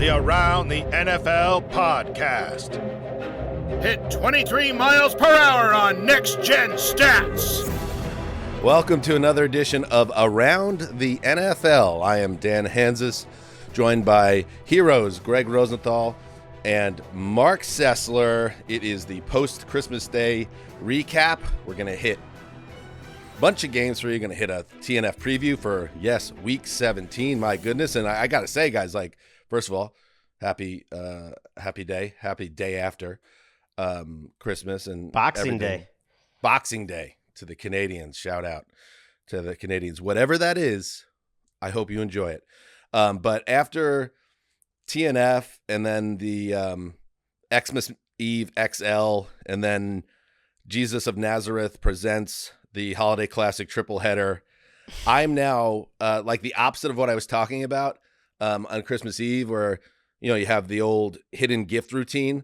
the Around the NFL podcast. Hit 23 miles per hour on Next Gen Stats. Welcome to another edition of Around the NFL. I am Dan Hanzus, joined by heroes Gregg Rosenthal and Marc Sessler. It is the post-Christmas Day recap. We're going to hit a bunch of games for you. Going to hit a TNF preview for, yes, Week 17. My goodness. And I got to say, guys, like, first of all, happy day after Christmas and Boxing Day. Boxing Day to the Canadians. Shout out to the Canadians. Whatever that is, I hope you enjoy it. But after TNF and then the Xmas Eve XL and then Jesus of Nazareth presents the Holiday Classic triple header, I'm now like the opposite of what I was talking about on Christmas Eve, where you have the old hidden gift routine.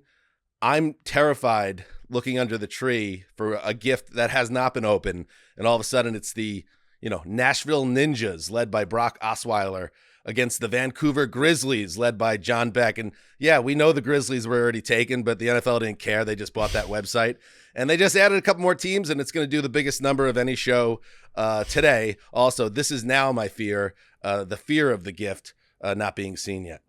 I'm terrified looking under the tree for a gift that has not been opened, and all of a sudden it's the Nashville Ninjas led by Brock Osweiler against the Vancouver Grizzlies led by John Beck. And yeah, we know the Grizzlies were already taken, but the NFL didn't care. They just bought that website, and they just added a couple more teams, and it's going to do the biggest number of any show today. Also, this is now my fear, the fear of the gift not being seen yet.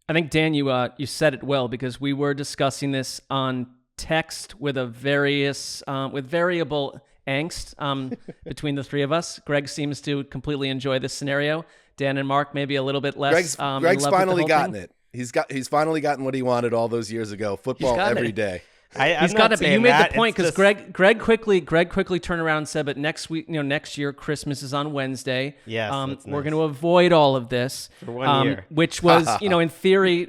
I think, Dan, you said it well, because we were discussing this on text with with variable angst between the three of us. Greg seems to completely enjoy this scenario. Dan and Mark maybe a little bit less. Greg's finally gotten it. He's finally gotten what he wanted all those years ago. Football every day. He's got it, but you made the point, because Greg quickly turned around and said, but next week, next year, Christmas is on Wednesday. Yes, we're going to avoid all of this for 1 year, which was, in theory,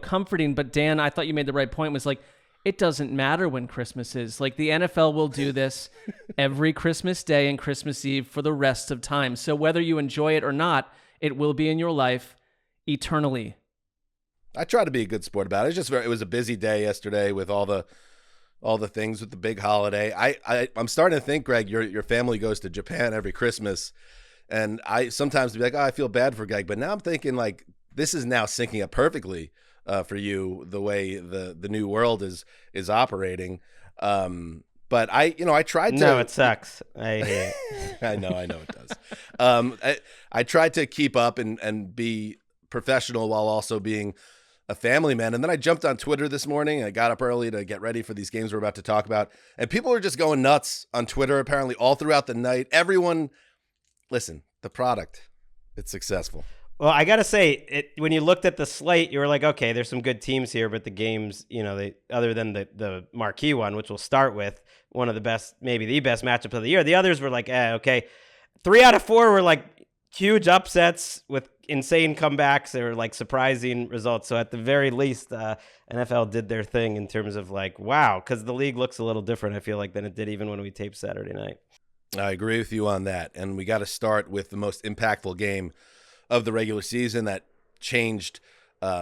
comforting. But Dan, I thought you made the right point. Was like, it doesn't matter when Christmas is. Like, the NFL will do this every Christmas Day and Christmas Eve for the rest of time. So whether you enjoy it or not, it will be in your life eternally. I try to be a good sport about it. It was a busy day yesterday with all the things with the big holiday. I'm starting to think, Greg, your family goes to Japan every Christmas, and I sometimes be like, I feel bad for Greg, but now I'm thinking like this is now syncing up perfectly for you, the way the new world is operating. But I tried to. No, it sucks. I hate it. I know it does. I tried to keep up and be professional while also being a family man. And then I jumped on Twitter this morning. I got up early to get ready for these games we're about to talk about. And people are just going nuts on Twitter, apparently all throughout the night. Everyone, listen, the product, it's successful. Well, I got to say, when you looked at the slate, you were like, okay, there's some good teams here, but the games, they other than the marquee one, which we'll start with, one of the best, maybe the best matchup of the year. The others were like, okay. 3 out of 4 were like huge upsets with insane comebacks. They were like surprising results. So at the very least, NFL did their thing in terms of like, wow, because the league looks a little different, I feel like, than it did even when we taped Saturday night. I agree with you on that. And we got to start with the most impactful game of the regular season that changed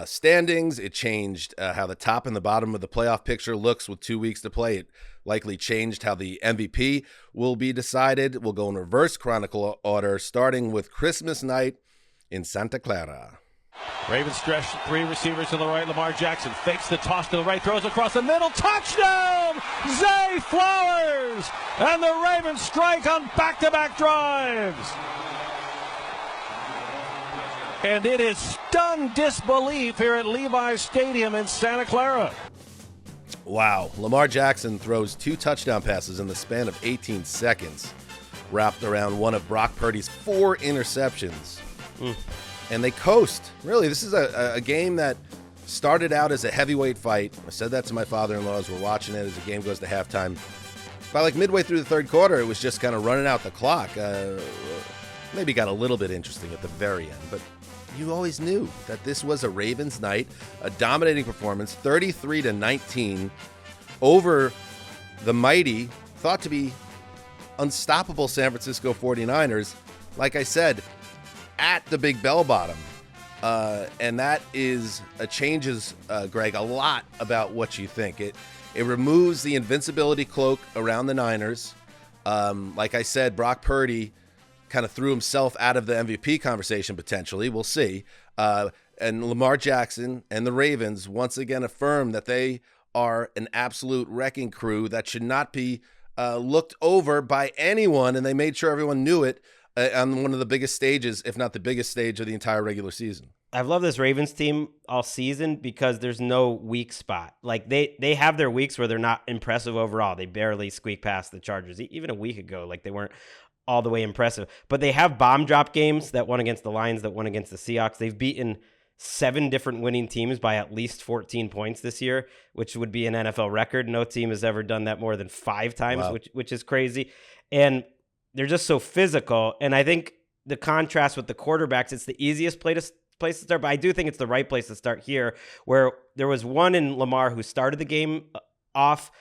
standings. It changed how the top and the bottom of the playoff picture looks with 2 weeks to play. It likely changed how the MVP will be decided. We'll go in reverse chronicle order, starting with Christmas night in Santa Clara. Ravens stretch 3 receivers to the right. Lamar Jackson fakes the toss to the right, throws across the middle. Touchdown! Zay Flowers! And the Ravens strike on back-to-back drives. And it is stunned disbelief here at Levi's Stadium in Santa Clara. Wow. Lamar Jackson throws 2 touchdown passes in the span of 18 seconds, wrapped around one of Brock Purdy's 4 interceptions. And they coast. Really, this is a game that started out as a heavyweight fight. I said that to my father-in-law as we're watching it as the game goes to halftime. By like midway through the third quarter, it was just kind of running out the clock. Maybe got a little bit interesting at the very end, but you always knew that this was a Ravens night, a dominating performance, 33-19 over the mighty, thought to be unstoppable San Francisco 49ers. Like I said, at the Big Bell Bottom. And that changes, Greg, a lot about what you think. It removes the invincibility cloak around the Niners. Like I said, Brock Purdy kind of threw himself out of the MVP conversation potentially. We'll see. And Lamar Jackson and the Ravens once again affirm that they are an absolute wrecking crew that should not be looked over by anyone, and they made sure everyone knew it on one of the biggest stages, if not the biggest stage of the entire regular season. I've loved this Ravens team all season because there's no weak spot. Like they have their weeks where they're not impressive overall. They barely squeak past the Chargers. Even a week ago, like they weren't all the way impressive. But they have bomb drop games, that one against the Lions, that one against the Seahawks. They've beaten 7 different winning teams by at least 14 points this year, which would be an NFL record. No team has ever done that more than 5 times, wow. which is crazy. And they're just so physical. And I think the contrast with the quarterbacks, it's the easiest place to start, but I do think it's the right place to start here, where there was one in Lamar who started the game off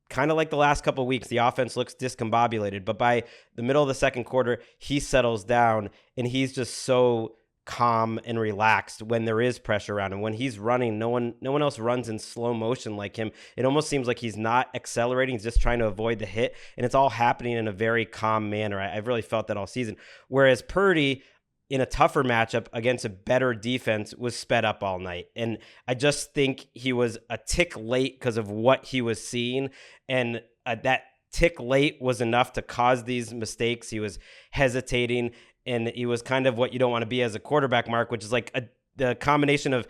kind of like the last couple of weeks. The offense looks discombobulated, but by the middle of the second quarter, he settles down and he's just so calm and relaxed when there is pressure around him. When he's running, no one else runs in slow motion like him. It almost seems like he's not accelerating. He's just trying to avoid the hit, and it's all happening in a very calm manner. I've really felt that all season. Whereas Purdy, in a tougher matchup against a better defense, was sped up all night. And I just think he was a tick late because of what he was seeing. And that tick late was enough to cause these mistakes. He was hesitating, and he was kind of what you don't want to be as a quarterback, Mark, which is like the combination of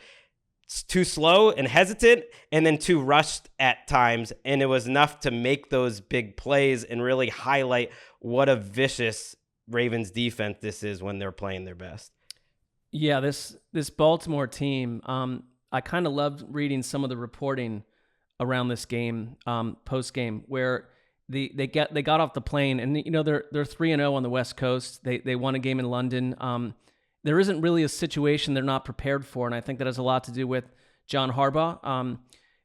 too slow and hesitant and then too rushed at times. And it was enough to make those big plays and really highlight what a vicious Ravens defense this is when they're playing their best. Yeah, this Baltimore team, I kind of loved reading some of the reporting around this game, post game, where they got off the plane, and they're 3-0 on the West Coast. They won a game in London. There isn't really a situation they're not prepared for, and I think that has a lot to do with John Harbaugh.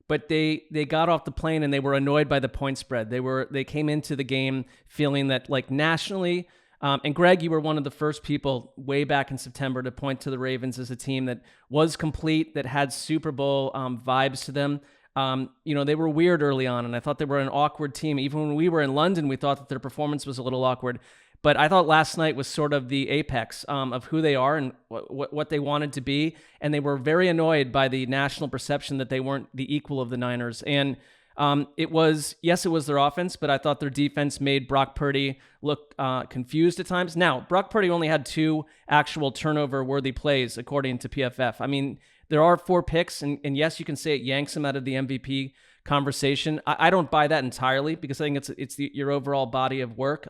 But they got off the plane and they were annoyed by the point spread. They came into the game feeling that, like, nationally. And Greg, you were one of the first people way back in September to point to the Ravens as a team that was complete, that had Super Bowl vibes to them. They were weird early on, and I thought they were an awkward team. Even when we were in London, we thought that their performance was a little awkward. But I thought last night was sort of the apex of who they are and what they wanted to be. And they were very annoyed by the national perception that they weren't the equal of the Niners. And it was their offense, but I thought their defense made Brock Purdy look confused at times. Now, Brock Purdy only had 2 actual turnover-worthy plays, according to PFF. I mean, there are 4 picks, and yes, you can say it yanks him out of the MVP conversation. I don't buy that entirely because I think it's your overall body of work.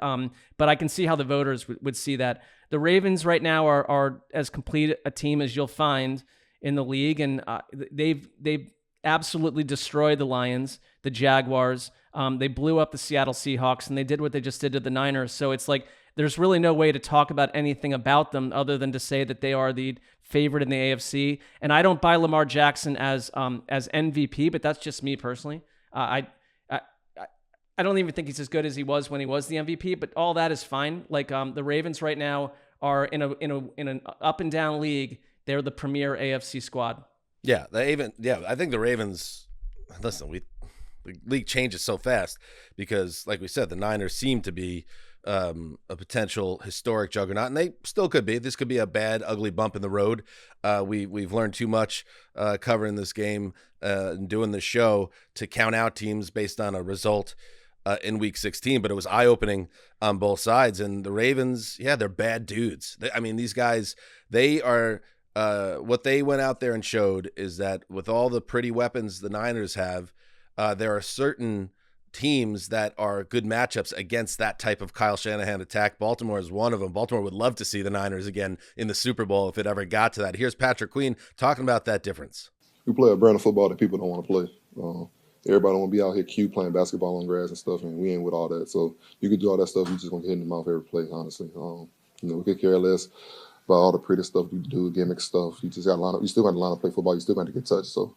But I can see how the voters would see that. The Ravens right now are as complete a team as you'll find in the league, and they've absolutely destroyed the Lions, the Jaguars. They blew up the Seattle Seahawks, and they did what they just did to the Niners. So it's like there's really no way to talk about anything about them other than to say that they are the favorite in the AFC. And I don't buy Lamar Jackson as MVP, but that's just me personally. I don't even think he's as good as he was when he was the MVP, but all that is fine. Like the Ravens right now are in an up and down league. They're the premier AFC squad. Yeah, I think the Ravens. Listen, the league changes so fast because, like we said, the Niners seem to be a potential historic juggernaut, and they still could be. This could be a bad, ugly bump in the road. We've learned too much covering this game and doing the show to count out teams based on a result in Week 16. But it was eye-opening on both sides. And the Ravens, they're bad dudes. These guys, they are. What they went out there and showed is that with all the pretty weapons the Niners have, there are certain teams that are good matchups against that type of Kyle Shanahan attack. Baltimore is one of them. Baltimore would love to see the Niners again in the Super Bowl if it ever got to that. Here's Patrick Queen talking about that difference. We play a brand of football that people don't want to play. Everybody don't want to be out here cute playing basketball on grass and stuff, and we ain't with all that. So you could do all that stuff, you just going to get hit in the mouth every play, honestly. We could care less about all the pretty stuff you do, gimmick stuff. You just got to line up. You still got to line up, play football. You still got to get touched. So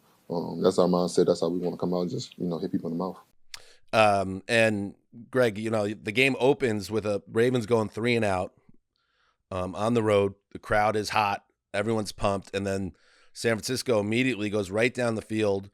that's our mindset. That's how we want to come out and just hit people in the mouth. And Greg, the game opens with a Ravens going 3-and-out on the road. The crowd is hot. Everyone's pumped. And then San Francisco immediately goes right down the field.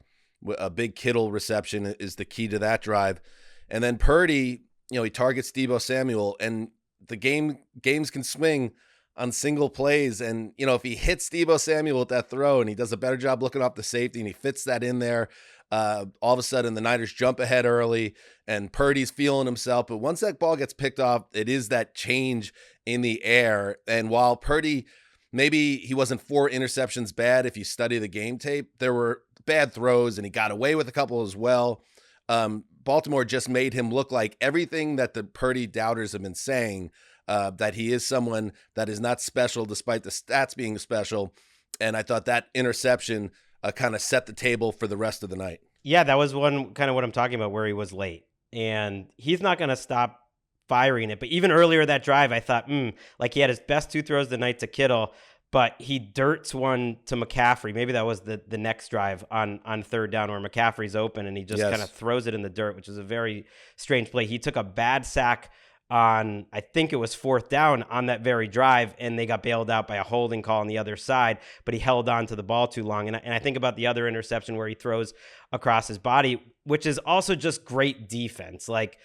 A big Kittle reception is the key to that drive. And then Purdy, he targets Deebo Samuel, and the games can swing on single plays. And, you know, if he hits Deebo Samuel with that throw and he does a better job looking off the safety and he fits that in there, all of a sudden the Niners jump ahead early and Purdy's feeling himself. But once that ball gets picked off, it is that change in the air. And while Purdy, maybe he wasn't 4 interceptions bad if you study the game tape, there were bad throws and he got away with a couple as well. Baltimore just made him look like everything that the Purdy doubters have been saying, that he is someone that is not special despite the stats being special. And I thought that interception kind of set the table for the rest of the night. Yeah, that was one kind of what I'm talking about, where he was late. And he's not going to stop firing it. But even earlier that drive, I thought, like he had his best 2 throws of the night to Kittle, but he dirts one to McCaffrey. Maybe that was the next drive on 3rd down where McCaffrey's open and he just kind of throws it in the dirt, which is a very strange play. He took a bad sack on, I think it was 4th down on that very drive, and they got bailed out by a holding call on the other side, but he held on to the ball too long. And I think about the other interception where he throws across his body, which is also just great defense. Like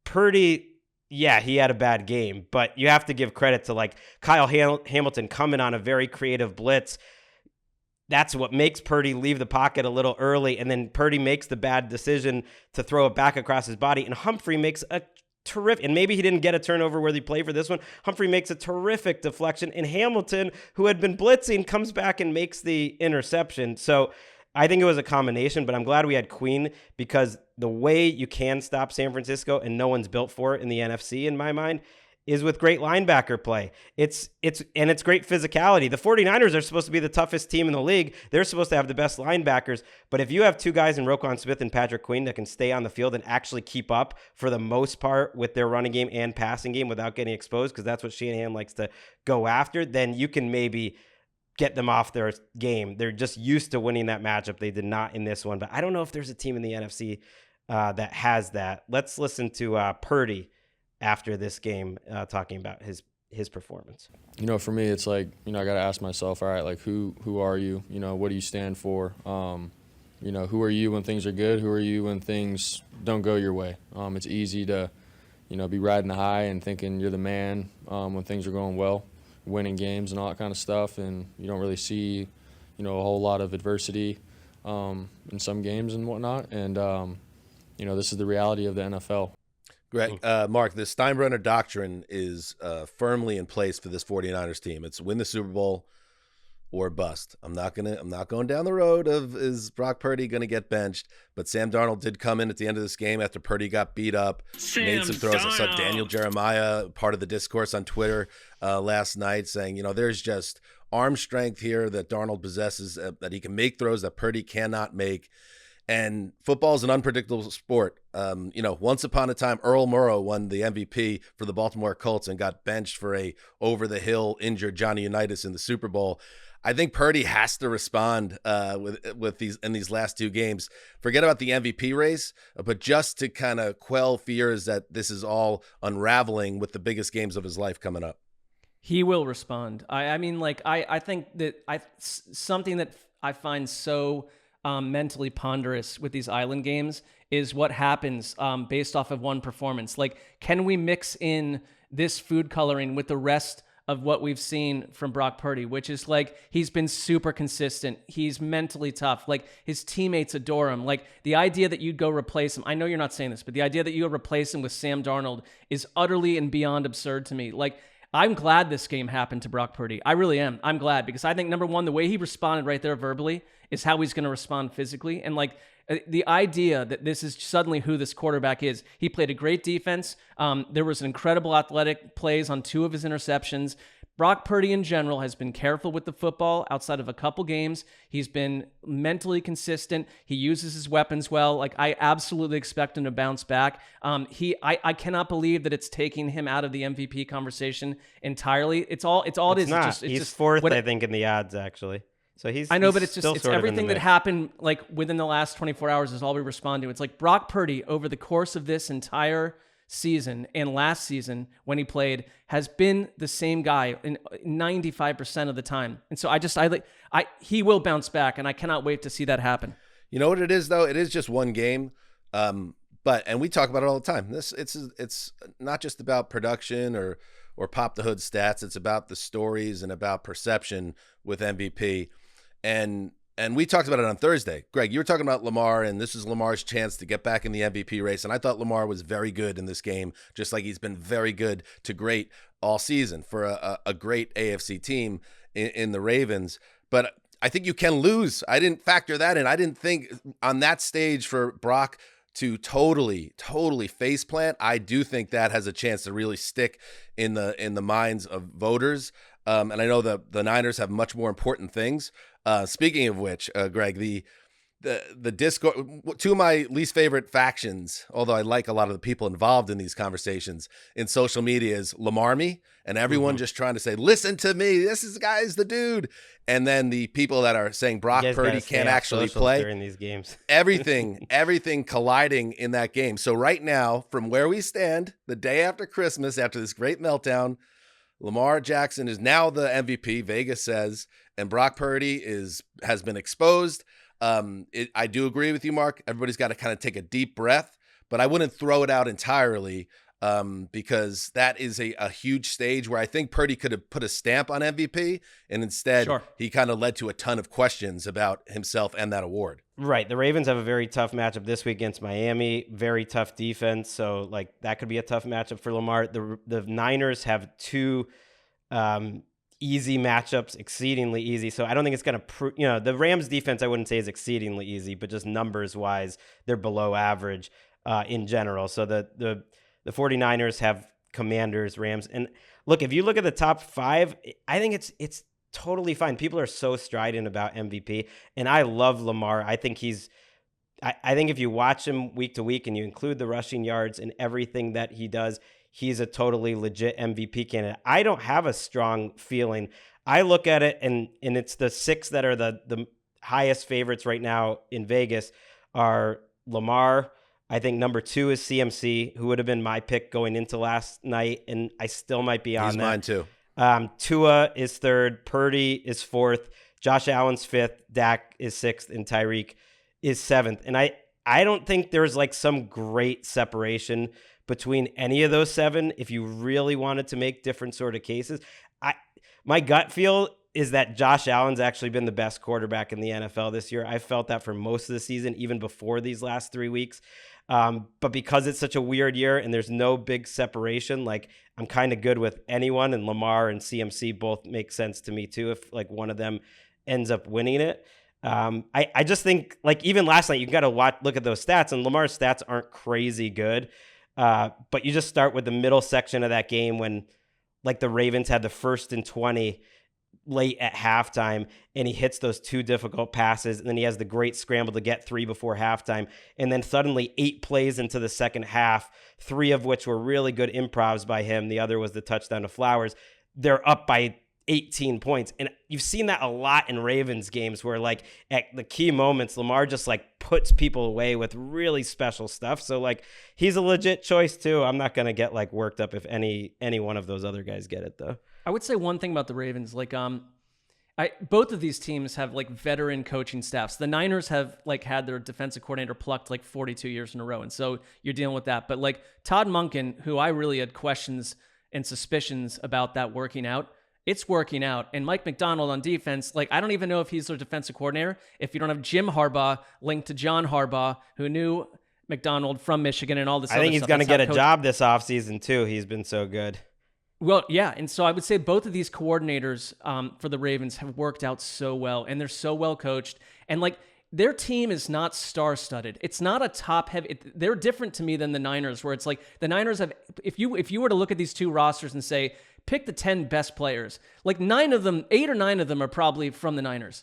Purdy, yeah, he had a bad game, but you have to give credit to like Kyle Hamilton coming on a very creative blitz. That's what makes Purdy leave the pocket a little early, and then Purdy makes the bad decision to throw it back across his body, and Humphrey makes a terrific, and maybe he didn't get a turnover worthy play for this one. Humphrey makes a terrific deflection, and Hamilton, who had been blitzing, comes back and makes the interception. So I think it was a combination, but I'm glad we had Queen, because the way you can stop San Francisco, and no one's built for it in the NFC in my mind, is with great linebacker play. It's great physicality. The 49ers are supposed to be the toughest team in the league. They're supposed to have the best linebackers. But if you have 2 guys in Roquan Smith and Patrick Queen that can stay on the field and actually keep up for the most part with their running game and passing game without getting exposed, because that's what Shanahan likes to go after, then you can maybe get them off their game. They're just used to winning that matchup. They did not in this one. But I don't know if there's a team in the NFC that has that. Let's listen to Purdy after this game, talking about his performance. You know, for me, it's like, you know, I got to ask myself, all right, like who are you? You know, what do you stand for? You know, who are you when things are good? Who are you when things don't go your way? It's easy to, you know, be riding the high and thinking you're the man when things are going well, winning games and all that kind of stuff, and you don't really see, you know, a whole lot of adversity in some games and whatnot. And, you know, this is the reality of the NFL. Greg, Mark, the Steinbrenner doctrine is firmly in place for this 49ers team. It's win the Super Bowl or bust. I'm not going down the road of is Brock Purdy going to get benched, but Sam Darnold did come in at the end of this game after Purdy got beat up, made some throws. I saw Daniel Jeremiah, part of the discourse on Twitter last night, saying, you know, there's just arm strength here that Darnold possesses, that he can make throws that Purdy cannot make. And football is an unpredictable sport. You know, once upon a time, Earl Morrow won the MVP for the Baltimore Colts and got benched for a over-the-hill injured Johnny Unitas in the Super Bowl. I think Purdy has to respond with these last 2 games. Forget about the MVP race, but just to kind of quell fears that this is all unraveling with the biggest games of his life coming up. He will respond. I mean, like, I think that something that I find so mentally ponderous with these island games is what happens based off of one performance. Like, can we mix in this food coloring with the rest of what we've seen from Brock Purdy, which is like, he's been super consistent. He's mentally tough. Like, his teammates adore him. Like, the idea that you'd go replace him, I know you're not saying this, but the idea that you would replace him with Sam Darnold is utterly and beyond absurd to me. Like, I'm glad this game happened to Brock Purdy. I really am. I'm glad, because I think, number one, the way he responded right there verbally is how he's going to respond physically. And like, the idea that this is suddenly who this quarterback is. He played a great defense. There was an incredible athletic plays on 2 of his interceptions. Brock Purdy in general has been careful with the football outside of a couple games. He's been mentally consistent. He uses his weapons well. Like, I absolutely expect him to bounce back. I cannot believe that it's taking him out of the MVP conversation entirely. It's all it is. Not. It's he's just 4th, I think, in the odds, actually. So I know, he's but it's just, still it's sort of in the everything that mix. happened like within the last 24 hours is all we respond to. It's like Brock Purdy over the course of this entire season and last season when he played has been the same guy in 95% of the time. And so he will bounce back, and I cannot wait to see that happen. You know what it is, though? It is just one game. And we talk about it all the time. It's not just about production or or pop the hood stats. It's about the stories and about perception with MVP. And we talked about it on Thursday. Greg, you were talking about Lamar, and this is Lamar's chance to get back in the MVP race. And I thought Lamar was very good in this game, just like he's been very good to great all season for a great AFC team in the Ravens. But I think you can lose. I didn't factor that in. I didn't think on that stage for Brock to totally faceplant. I do think that has a chance to really stick in the minds of voters. And I know the Niners have much more important things. Speaking of which, Greg, the Discord, two of my least favorite factions, although I like a lot of the people involved in these conversations in social media, is Lamarmy, and everyone just trying to say, listen to me, this guy's the dude. And then the people that are saying Brock Purdy can't actually play during these games. everything colliding in that game. So right now, from where we stand, the day after Christmas, after this great meltdown, Lamar Jackson is now the MVP, Vegas says, and Brock Purdy has been exposed. I do agree with you, Mark. Everybody's got to kind of take a deep breath, but I wouldn't throw it out entirely because that is a huge stage where I think Purdy could have put a stamp on MVP, and instead he kind of led to a ton of questions about himself and that award. Right. The Ravens have a very tough matchup this week against Miami, very tough defense. So like that could be a tough matchup for Lamar. The Niners have two easy matchups, exceedingly easy. So I don't think it's going to the Rams defense, I wouldn't say is exceedingly easy, but just numbers wise, they're below average in general. So the 49ers have Commanders, Rams. And look, if you look at the top five, I think it's totally fine. People are so strident about MVP, and I love Lamar. I think I think if you watch him week to week and you include the rushing yards and everything that he does, he's a totally legit MVP candidate. I don't have a strong feeling. I look at it, and it's the six that are the highest favorites right now in Vegas are Lamar. I think number 2 is CMC, who would have been my pick going into last night, and I still might be on that. He's mine too. Tua is 3rd, Purdy is 4th, Josh Allen's 5th, Dak is 6th, and Tyreek is 7th. And I don't think there's like some great separation between any of those 7 if you really wanted to make different sort of cases. My gut feel is that Josh Allen's actually been the best quarterback in the NFL this year. I felt that for most of the season, even before these last 3 weeks. But because it's such a weird year and there's no big separation, like I'm kind of good with anyone, and Lamar and CMC both make sense to me too if like one of them ends up winning it. I just think like even last night you got to look at those stats, and Lamar's stats aren't crazy good. But you just start with the middle section of that game when like the Ravens had the 1st and 20 late at halftime, and he hits those 2 difficult passes, and then he has the great scramble to get 3 before halftime, and then suddenly 8 plays into the second half, 3 of which were really good improvs by him. The other was the touchdown to Flowers. They're up by 18 points. And you've seen that a lot in Ravens games where like at the key moments, Lamar just like puts people away with really special stuff. So like he's a legit choice too. I'm not going to get like worked up if any one of those other guys get it though. I would say one thing about the Ravens, like both of these teams have like veteran coaching staffs. The Niners have like had their defensive coordinator plucked like 42 years in a row. And so you're dealing with that. But like Todd Monken, who I really had questions and suspicions about that working out, it's working out. And Mike McDonald on defense, like I don't even know if he's their defensive coordinator. If you don't have Jim Harbaugh linked to John Harbaugh, who knew McDonald from Michigan and all this other stuff. I think he's going to get a job this offseason too. He's been so good. Well, yeah, and so I would say both of these coordinators for the Ravens have worked out so well, and they're so well coached, and like their team is not star-studded. It's not a top-heavy. They're different to me than the Niners, where it's like the Niners have. If you were to look at these two rosters and say pick the 10 best players, like 8 or 9 of them are probably from the Niners.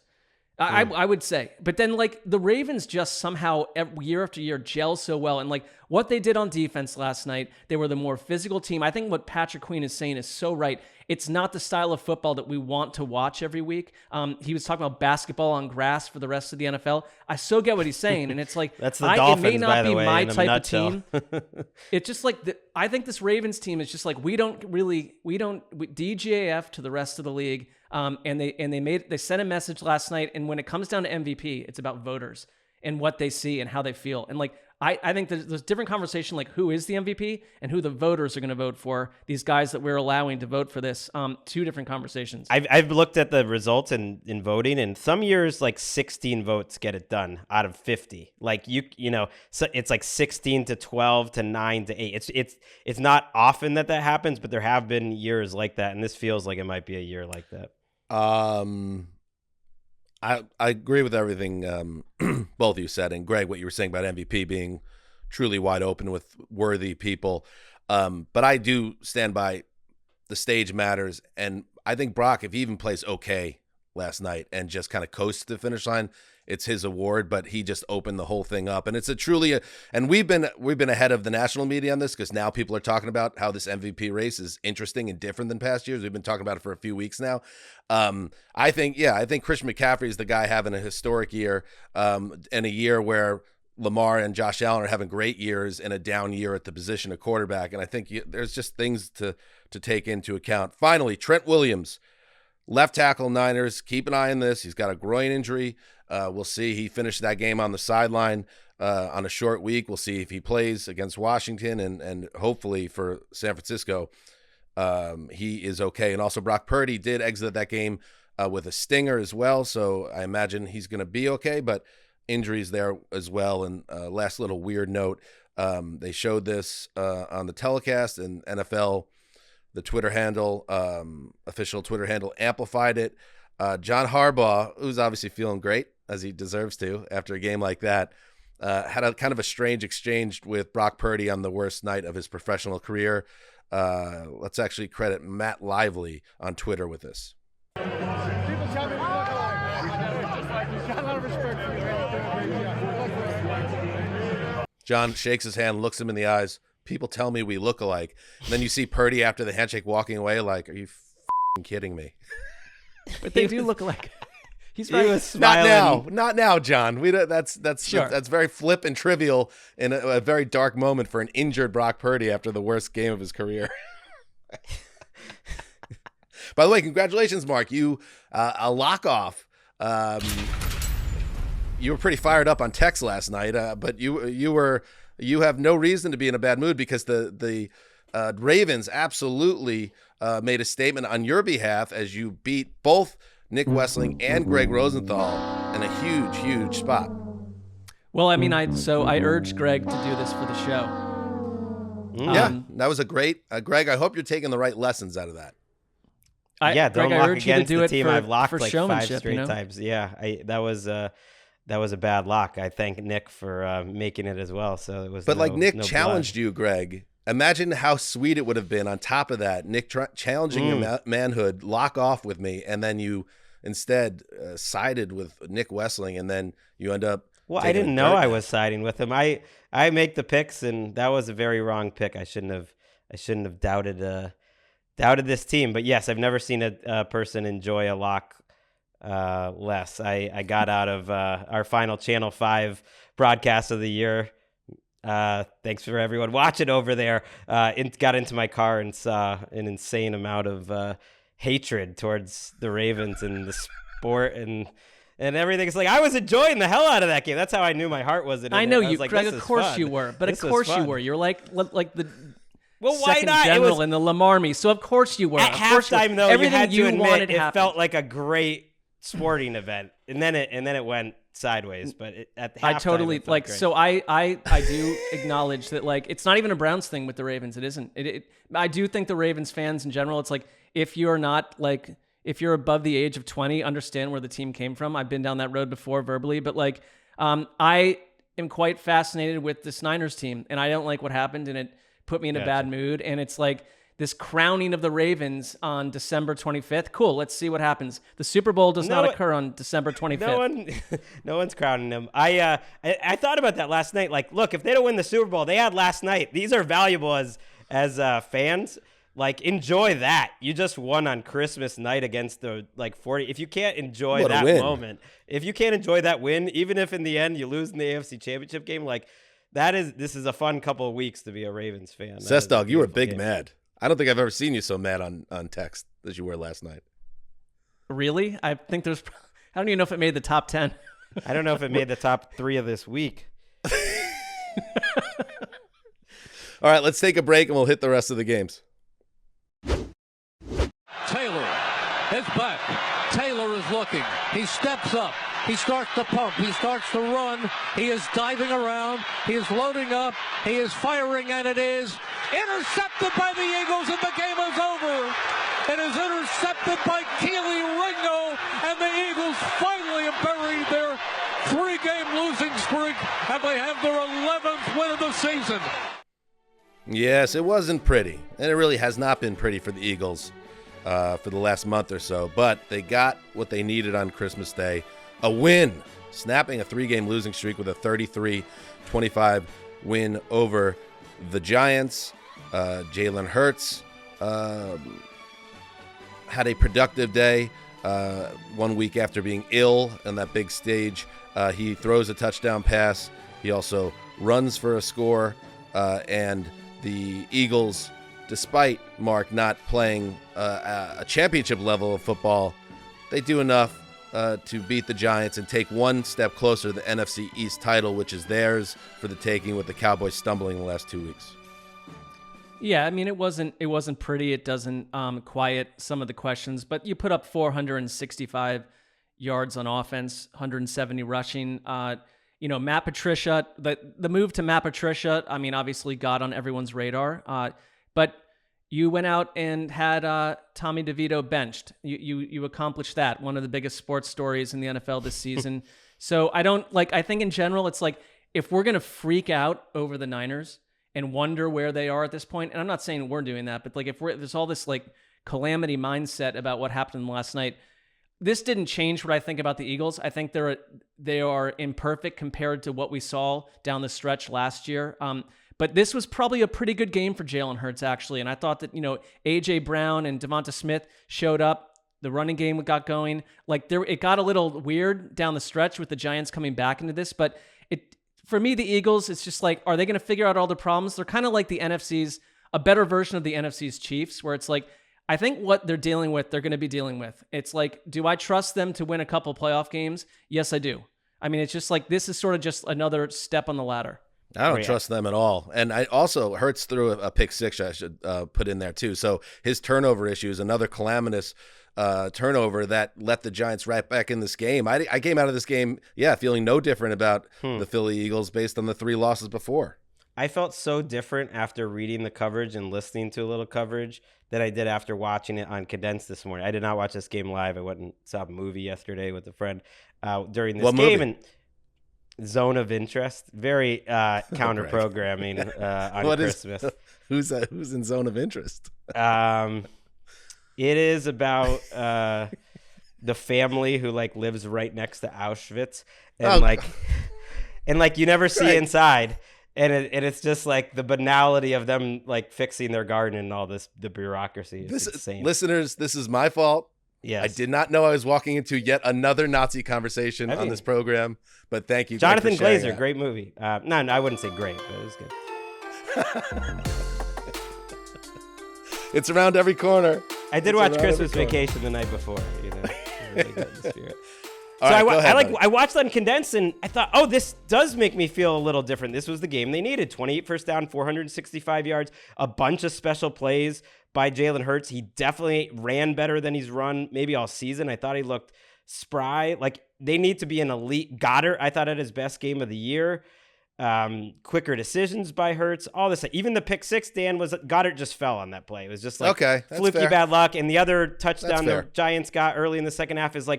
I would say. But then, like, the Ravens just somehow, year after year, gel so well. And, like, what they did on defense last night, they were the more physical team. I think what Patrick Queen is saying is so right. It's not the style of football that we want to watch every week. He was talking about basketball on grass for the rest of the NFL. I so get what he's saying. And it's like, that's the Dolphins, it may not by the be way, my in a type nutshell. of team. It's just like, I think this Ravens team is just like, we don't DGAF to the rest of the league. And they sent a message last night, and when it comes down to MVP, it's about voters. and what they see and how they feel. And like, I think there's different conversation, like who is the MVP and who the voters are going to vote for, these guys that we're allowing to vote for this. Two different conversations. I've looked at the results in voting, and some years like 16 votes get it done out of 50. Like you know, so it's like 16 to 12 to 9 to 8. It's not often that happens, but there have been years like that, and this feels like it might be a year like that. I agree with everything both of you said, and Greg, what you were saying about MVP being truly wide open with worthy people. But I do stand by the stage matters, and I think Brock, if he even plays okay last night and just kind of coasts to the finish line, it's his award. But he just opened the whole thing up, and it's and we've been ahead of the national media on this because now people are talking about how this MVP race is interesting and different than past years. We've been talking about it for a few weeks now. I think Christian McCaffrey is the guy having a historic year, and a year where Lamar and Josh Allen are having great years and a down year at the position of quarterback. And I think there's just things to take into account. Finally, Trent Williams, left tackle Niners. Keep an eye on this. He's got a groin injury. We'll see. He finished that game on the sideline on a short week. We'll see if he plays against Washington and hopefully for San Francisco, he is okay. And also Brock Purdy did exit that game with a stinger as well. So I imagine he's going to be okay, but injuries there as well. And last little weird note, they showed this on the telecast, and NFL, the Twitter handle, official Twitter handle, amplified it. John Harbaugh, who's obviously feeling great, as he deserves to after a game like that, had a kind of a strange exchange with Brock Purdy on the worst night of his professional career. Let's actually credit Matt Lively on Twitter with this. People tell me we look alike. He's got a lot of respect for you. John shakes his hand, looks him in the eyes. People tell me we look alike. And then you see Purdy after the handshake walking away like, are you kidding me? But they do look alike. He's He was smiling. Not now, John. That's Sure. that's very flip and trivial in a very dark moment for an injured Brock Purdy after the worst game of his career. By the way, congratulations, Mark. You a lock off. You were pretty fired up on text last night, but you have no reason to be in a bad mood because the Ravens absolutely made a statement on your behalf as you beat both Nick Wessling and Gregg Rosenthal in a huge, huge spot. Well, I mean, I urged Greg to do this for the show. Yeah, that was a great Greg. I hope you're taking the right lessons out of that. Don't Greg, I lock urge you to against do the it team for, I've locked for like 5 showmanship, straight times. Yeah, that was a bad lock. I thank Nick for making it as well. So it was. But like Nick no challenged blood. you, Greg. Imagine how sweet it would have been on top of that, Nick challenging your manhood, lock off with me, and then you instead sided with Nick Wessling, and then you end up. Well, I didn't know I was siding with him. I make the picks, and that was a very wrong pick. I shouldn't have doubted this team. But yes, I've never seen a person enjoy a lock less. I got out of our final Channel 5 broadcast of the year. Thanks for everyone watching over there. Got into my car and saw an insane amount of hatred towards the Ravens and the sport and everything. It's like I was enjoying the hell out of that game. That's how I knew my heart wasn't in I know it. you, like, Greg. Of course you were, but of course you were. You're like the well, why second not? general in the Lamarmy, so of course you were. At of course you were. halftime, though, everything you had to admit wanted it happened. felt like a great sporting event, and then it went sideways. But at halftime, I totally it felt like. great. So I do acknowledge that like it's not even a Browns thing with the Ravens. It isn't. I do think the Ravens fans in general. It's like if you're not like if you're above the age of 20, understand where the team came from. I've been down that road before verbally, but like I am quite fascinated with this Niners team, and I don't like what happened, and it put me in a bad mood. And it's like this crowning of the Ravens on December 25th. Cool. Let's see what happens. The Super Bowl does not occur on December 25th. No one's crowning them. I thought about that last night. Like, look, if they don't win the Super Bowl, they had last night. These are valuable as fans. Like, enjoy that. You just won on Christmas night against the 40. If you can't enjoy that moment, if you can't enjoy that win, even if in the end you lose in the AFC Championship game, like this is a fun couple of weeks to be a Ravens fan. Dog, you were big mad. I don't think I've ever seen you so mad on text as you were last night. Really? I think I don't even know if it made the top 10. I don't know if it made the top 3 of this week. All right, let's take a break and we'll hit the rest of the games. Taylor is back. Taylor is looking. He steps up. He starts to pump. He starts to run. He is diving around. He is loading up. He is firing, and it is intercepted by the Eagles, and the game is over. It is intercepted by Keely Ringo, and the Eagles finally have buried their 3-game losing streak, and they have their 11th win of the season. Yes, it wasn't pretty, and it really has not been pretty for the Eagles for the last month or so, but they got what they needed on Christmas Day, a win, snapping a 3-game losing streak with a 33-25 win over the Giants. Jalen Hurts had a productive day 1 week after being ill on that big stage. He throws a touchdown pass. He also runs for a score, and the Eagles, despite Mark not playing a championship level of football, they do enough to beat the Giants and take one step closer to the NFC East title, which is theirs for the taking, with the Cowboys stumbling the last 2 weeks. Yeah, I mean, it wasn't pretty. It doesn't quiet some of the questions, but you put up 465 yards on offense, 170 rushing. Matt Patricia, the move to Matt Patricia, I mean, obviously got on everyone's radar. But you went out and had Tommy DeVito benched. You accomplished that. One of the biggest sports stories in the NFL this season. So I think in general, it's like, if we're going to freak out over the Niners and wonder where they are at this point, and I'm not saying we're doing that, but like if there's all this like calamity mindset about what happened last night, this didn't change what I think about the Eagles. I think they are imperfect compared to what we saw down the stretch last year. But this was probably a pretty good game for Jalen Hurts, actually. And I thought that, A.J. Brown and Devonta Smith showed up. The running game got going. It got a little weird down the stretch with the Giants coming back into this. But for me, the Eagles, it's just like, are they going to figure out all the problems? They're kind of like a better version of the NFC's Chiefs, where it's like, I think what they're dealing with, they're going to be dealing with. It's like, do I trust them to win a couple playoff games? Yes, I do. I mean, it's just like, this is sort of just another step on the ladder. I don't trust them at all. And I also, Hurts threw a pick six, I should put in there too. So his turnover issue is another calamitous turnover that let the Giants right back in this game. I came out of this game, feeling no different about the Philly Eagles based on the 3 losses before. I felt so different after reading the coverage and listening to a little coverage that I did after watching it on condensed this morning. I did not watch this game live. I went and saw a movie yesterday with a friend during this game. And Zone of Interest, very counter programming on Christmas. Who's in Zone of Interest? It is about the family who lives right next to Auschwitz, and you never see inside. And it's just like the banality of them fixing their garden and all this, the bureaucracy is insane. Listeners, this is my fault. Yes. I did not know I was walking into yet another Nazi conversation on this program, but thank you. Jonathan Glazer, Glazer, great movie. No, I wouldn't say great, but it was good. It's around every corner. I did watch Christmas Vacation the night before. Really good in the spirit. All so right, I watched on condensed and I thought, oh, this does make me feel a little different. This was the game they needed. 28 first down, 465 yards, a bunch of special plays by Jalen Hurts. He definitely ran better than he's run maybe all season. I thought he looked spry. They need to be an elite. Goddard, I thought, had his best game of the year. Quicker decisions by Hurts, all this. Even the pick six, Dan, Goddard just fell on that play. It was just fluky fair. Bad luck. And the other touchdown the Giants got early in the second half is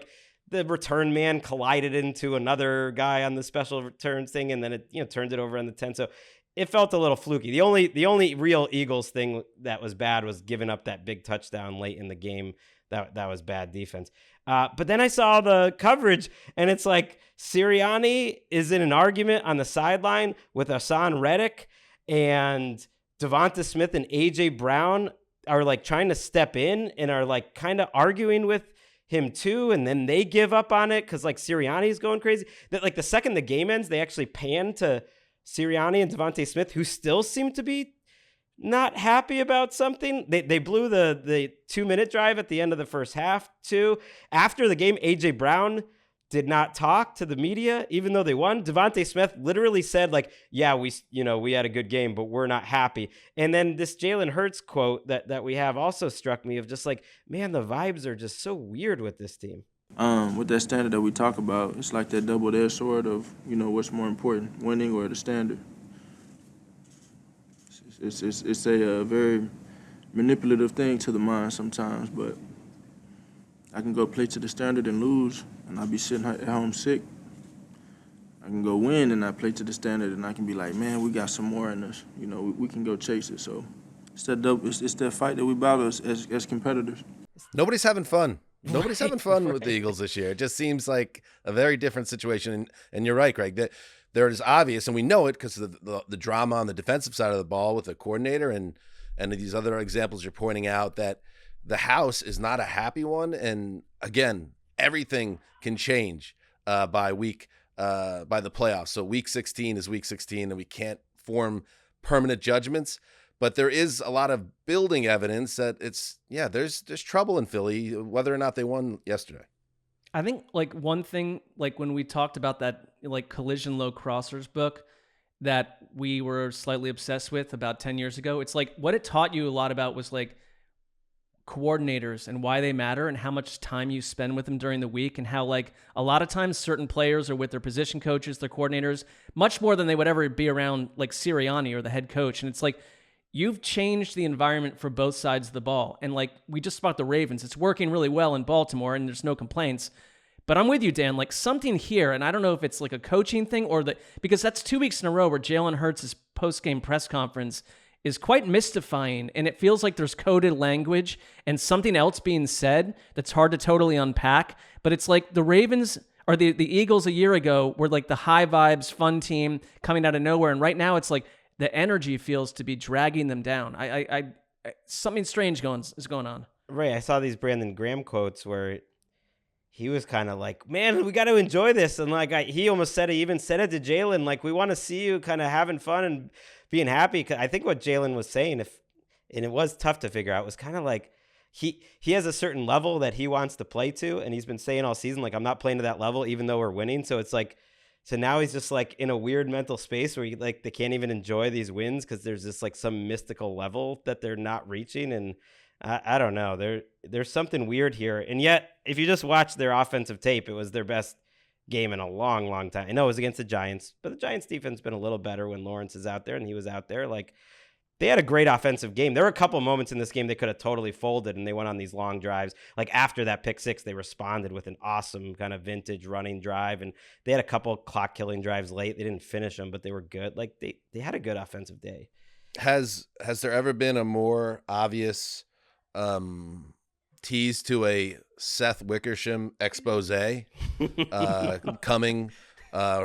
the return man collided into another guy on the special returns thing, and then it turned it over on the 10. So it felt a little fluky. The only real Eagles thing that was bad was giving up that big touchdown late in the game. That was bad defense. But then I saw the coverage, and it's like Sirianni is in an argument on the sideline with Hassan Reddick, and Devonta Smith and A.J. Brown are trying to step in and are kind of arguing with him too, and then they give up on it because Sirianni's going crazy. That the second the game ends, they actually pan to Sirianni and Devonta Smith, who still seem to be not happy about something. They blew the 2-minute drive at the end of the first half too. After the game, A.J. Brown did not talk to the media, even though they won. Devontae Smith literally said, like, yeah, we had a good game, but we're not happy. And then this Jalen Hurts quote that we have also struck me of just like, man, the vibes are just so weird with this team. With that standard that we talk about, it's like that double-edged sword of, what's more important, winning or the standard. It's a very manipulative thing to the mind sometimes, but I can go play to the standard and lose, and I'll be sitting at home sick. I can go win and I play to the standard, and I can be like, man, we got some more in us. We can go chase it. So it's that fight that we battle as competitors. Nobody's having fun. Nobody's having fun with the Eagles this year. It just seems like a very different situation. And you're right, Greg, that there is obvious, and we know it because of the drama on the defensive side of the ball with the coordinator and these other examples you're pointing out, that the house is not a happy one. And again, everything can change by the playoffs. So week 16 is week 16, and we can't form permanent judgments. But there is a lot of building evidence that there's trouble in Philly, whether or not they won yesterday. I think like one thing, like when we talked about that like collision low crossers book that we were slightly obsessed with about 10 years ago, it's like what it taught you a lot about was like coordinators and why they matter and how much time you spend with them during the week, and how like a lot of times certain players are with their position coaches, their coordinators, much more than they would ever be around like Sirianni or the head coach. And it's like, you've changed the environment for both sides of the ball. And like we just spoke the Ravens, it's working really well in Baltimore and there's no complaints. But I'm with you, Dan, like something here, and I don't know if it's like a coaching thing or because that's 2 weeks in a row where Jalen Hurts' post-game press conference is quite mystifying, and it feels like there's coded language and something else being said that's hard to totally unpack. But it's like the Ravens or the Eagles a year ago were like the high vibes, fun team coming out of nowhere. And right now it's like, the energy feels to be dragging them down. I something strange is going on. Right. I saw these Brandon Graham quotes where he was kind of like, man, we got to enjoy this. And like, he almost said, he even said it to Jalen, like, we want to see you kind of having fun and being happy. 'Cause I think what Jalen was saying, and it was tough to figure out, was kind of like, he has a certain level that he wants to play to. And he's been saying all season, like, I'm not playing to that level, even though we're winning. So it's like, so now he's just like in a weird mental space where they can't even enjoy these wins because there's this like some mystical level that they're not reaching. And I don't know, there's something weird here. And yet, if you just watch their offensive tape, it was their best game in a long, long time. I know it was against the Giants, but the Giants defense has been a little better when Lawrence is out there, and he was out there. Like, they had a great offensive game. There were a couple moments in this game they could have totally folded, and they went on these long drives. Like after that pick six, they responded with an awesome kind of vintage running drive, and they had a couple clock-killing drives late. They didn't finish them, but they were good. Like they had a good offensive day. Has there ever been a more obvious tease to a Seth Wickersham expose coming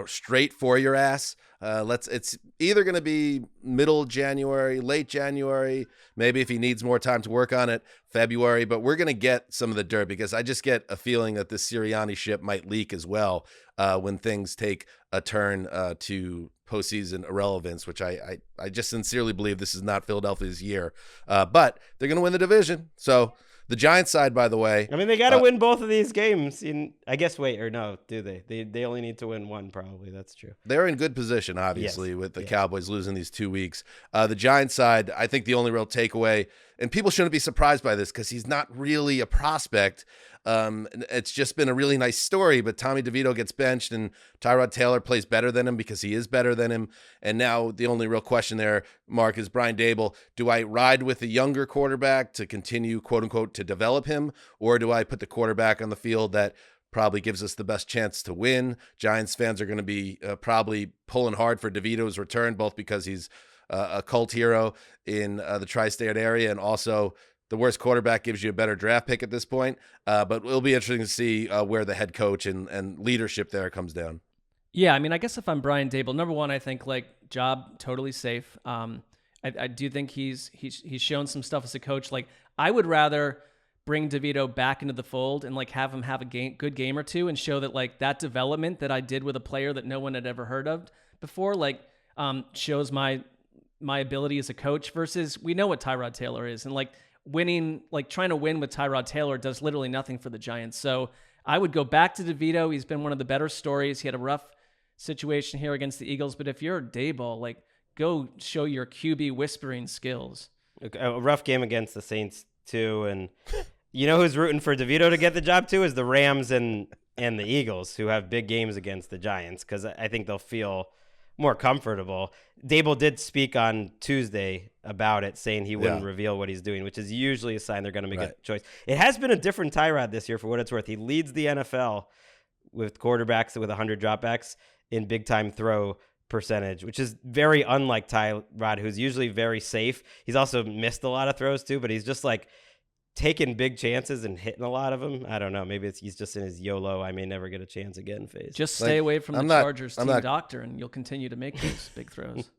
straight for your ass? It's either going to be middle January, late January, maybe if he needs more time to work on it, February, but we're going to get some of the dirt because I just get a feeling that this Sirianni ship might leak as well when things take a turn to postseason irrelevance, which I just sincerely believe this is not Philadelphia's year, but they're going to win the division. So the Giants side, by the way, I mean, they got to win both of these games. I guess, no, do they? They only need to win one, probably. That's true. They're in good position, obviously, yes. with the Cowboys losing these 2 weeks. The Giants side, I think the only real takeaway, and people shouldn't be surprised by this because he's not really a prospect. It's just been a really nice story, but Tommy DeVito gets benched and Tyrod Taylor plays better than him because he is better than him. And now the only real question there, Mark, is Brian Daboll. Do I ride with the younger quarterback to continue, quote unquote, to develop him? Or do I put the quarterback on the field that probably gives us the best chance to win? Giants fans are going to be probably pulling hard for DeVito's return, both because he's a cult hero in the tri-state area and also the worst quarterback gives you a better draft pick at this point. But it'll be interesting to see where the head coach and leadership there comes down. Yeah, I mean, I guess if I'm Brian Daboll, number one, I think like job totally safe. I do think he's shown some stuff as a coach. Like I would rather bring DeVito back into the fold and like have him have a good game or two and show that like that development that I did with a player that no one had ever heard of before, like shows my ability as a coach versus we know what Tyrod Taylor is and like winning, like trying to win with Tyrod Taylor does literally nothing for the Giants. So I would go back to DeVito. He's been one of the better stories. He had a rough situation here against the Eagles, but if you're Daboll, like, go show your QB whispering skills. A rough game against the Saints too, and you know who's rooting for DeVito to get the job too is the Rams and the Eagles, who have big games against the Giants, because I think they'll feel more comfortable. Daboll did speak on Tuesday about it, saying he wouldn't reveal what he's doing, which is usually a sign they're going to make a choice. It has been a different Tyrod this year, for what it's worth. He leads the NFL with quarterbacks with 100 dropbacks in big-time throw percentage, which is very unlike Tyrod, who's usually very safe. He's also missed a lot of throws too, but he's just like taking big chances and hitting a lot of them. I don't know. Maybe he's just in his YOLO, I may never get a chance again phase. Just stay away from the Chargers team doctor, and you'll continue to make these big throws.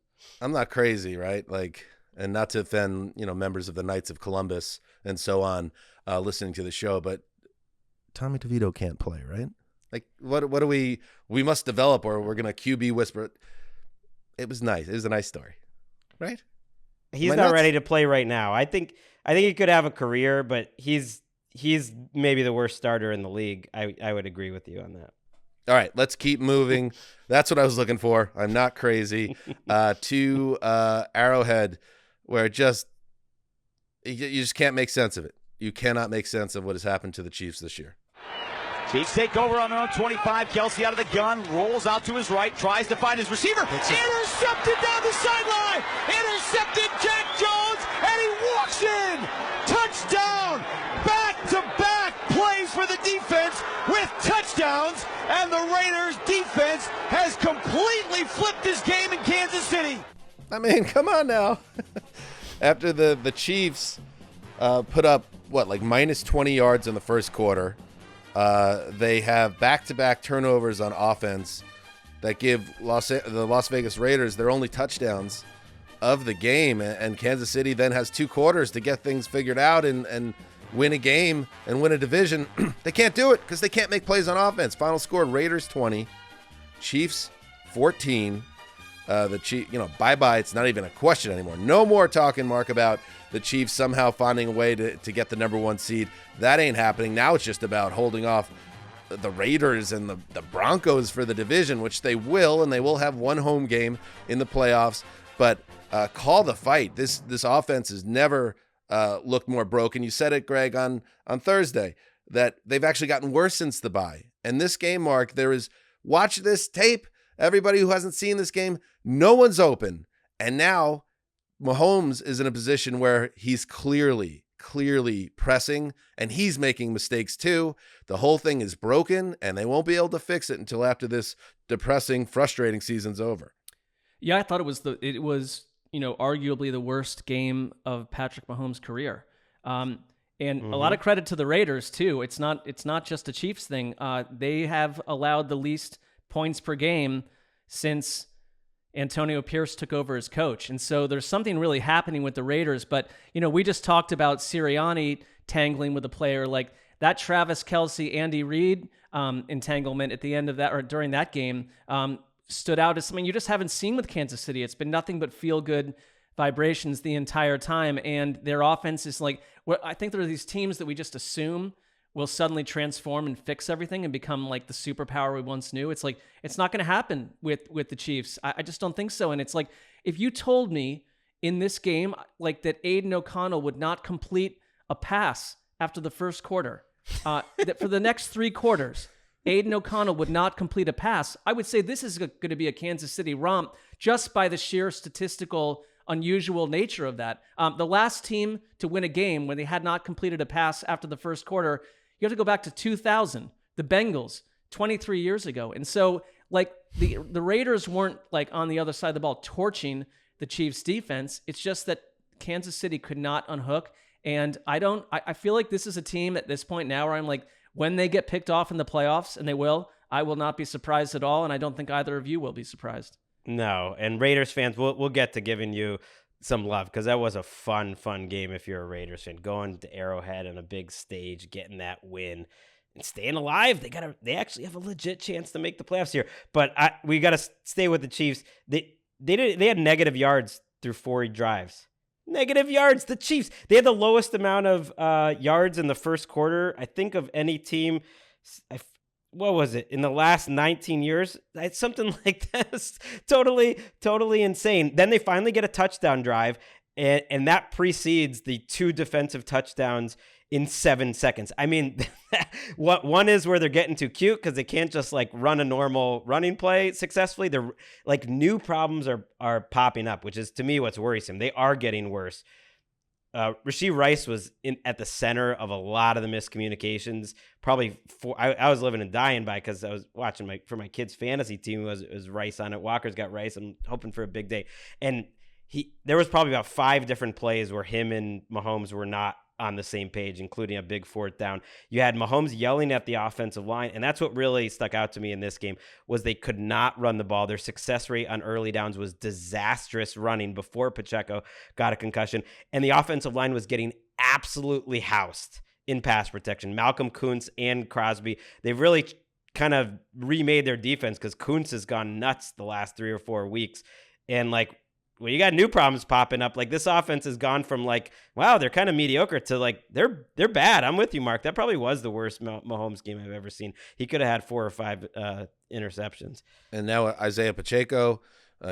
I'm not crazy, right? Like, and not to offend, members of the Knights of Columbus and so on, listening to the show, but Tommy DeVito can't play, right? Like, what do we must develop, or we're going to QB whisper? It was nice. It was a nice story, right? He's not ready to play right now. I think he could have a career, but he's maybe the worst starter in the league. I would agree with you on that. All right, let's keep moving. That's what I was looking for. I'm not crazy. To Arrowhead, where you just can't make sense of it. You cannot make sense of what has happened to the Chiefs this year. Chiefs take over on their own 25. Kelsey out of the gun, rolls out to his right, tries to find his receiver. Intercepted down the sideline. Intercepted Jack Jones, and he walks in. Touchdown. Back-to-back plays for the defense with touchdowns, and the Raiders defense has completely flipped this game in Kansas City. I mean, come on now. After the Chiefs put up, minus 20 yards in the first quarter, they have back-to-back turnovers on offense that give the Las Vegas Raiders their only touchdowns of the game, and Kansas City then has 2 quarters to get things figured out and win a game and win a division. They can't do it because they can't make plays on offense. Final score: Raiders 20, Chiefs 14. The Chiefs, bye-bye. It's not even a question anymore. No more talking, Mark, about the Chiefs somehow finding a way to get the number 1 seed. That ain't happening. Now it's just about holding off the Raiders and the Broncos for the division, which they will, and they will have 1 home game in the playoffs. But call the fight. This offense has never looked more broken. You said it, Greg, on Thursday, that they've actually gotten worse since the bye. And this game, Mark, watch this tape. Everybody who hasn't seen this game, no one's open. And now Mahomes is in a position where he's clearly pressing, and he's making mistakes too. The whole thing is broken, and they won't be able to fix it until after this depressing, frustrating season's over. Yeah, I thought it was arguably the worst game of Patrick Mahomes' career. And a lot of credit to the Raiders too. It's not just a Chiefs thing. They have allowed the least points per game since Antonio Pierce took over as coach. And so there's something really happening with the Raiders. But, we just talked about Sirianni tangling with a player. Like that Travis Kelce, Andy Reid entanglement at the end of that, or during that game, stood out as something you just haven't seen with Kansas City. It's been nothing but feel-good vibrations the entire time. And their offense is I think there are these teams that we just assume will suddenly transform and fix everything and become like the superpower we once knew. It's it's not going to happen with the Chiefs. I just don't think so. And it's if you told me in this game, that Aiden O'Connell would not complete a pass after the first quarter, that for the next 3 quarters, Aiden O'Connell would not complete a pass, I would say this is going to be a Kansas City romp just by the sheer statistical unusual nature of that. The last team to win a game when they had not completed a pass after the first quarter, you have to go back to 2000, the Bengals, 23 years ago. And so, the Raiders weren't on the other side of the ball torching the Chiefs defense. It's just that Kansas City could not unhook. And I feel like this is a team at this point now where I'm when they get picked off in the playoffs, and they will, I will not be surprised at all. And I don't think either of you will be surprised. No, and Raiders fans, we'll get to giving you some love because that was a fun game if you're a Raiders fan. Going to Arrowhead on a big stage, getting that win, and staying alive. They actually have a legit chance to make the playoffs here. But we got to stay with the Chiefs. They had negative yards through 4 drives. Negative yards. The Chiefs. They had the lowest amount of yards in the first quarter, I think, of any team what was it, in the last 19 years? It's something like this. Totally insane. Then they finally get a touchdown drive, and that precedes the 2 defensive touchdowns in 7 seconds. I mean, one is where they're getting too cute because they can't just like run a normal running play successfully. They're like, new problems are popping up, which is to me what's worrisome. They are getting worse. Rashee Rice was at the center of a lot of the miscommunications. Probably I was living and dying by, because I was watching for my kids' fantasy team. It was Rice on it. Walker's got Rice. I'm hoping for a big day. And there was probably about 5 different plays where him and Mahomes were not on the same page, including a big 4th down. You had Mahomes yelling at the offensive line, and that's what really stuck out to me in this game, was they could not run the ball. Their success rate on early downs was disastrous running before Pacheco got a concussion, and the offensive line was getting absolutely housed in pass protection. Malcolm Kuntz and Crosby, they've really kind of remade their defense, because Kuntz has gone nuts the last 3 or 4 weeks, and like, well, you got new problems popping up. Like, this offense has gone from like, wow, they're kind of mediocre, to like, they're bad. I'm with you, Mark. That probably was the worst Mahomes game I've ever seen. He could have had 4 or 5 interceptions. And now Isaiah Pacheco,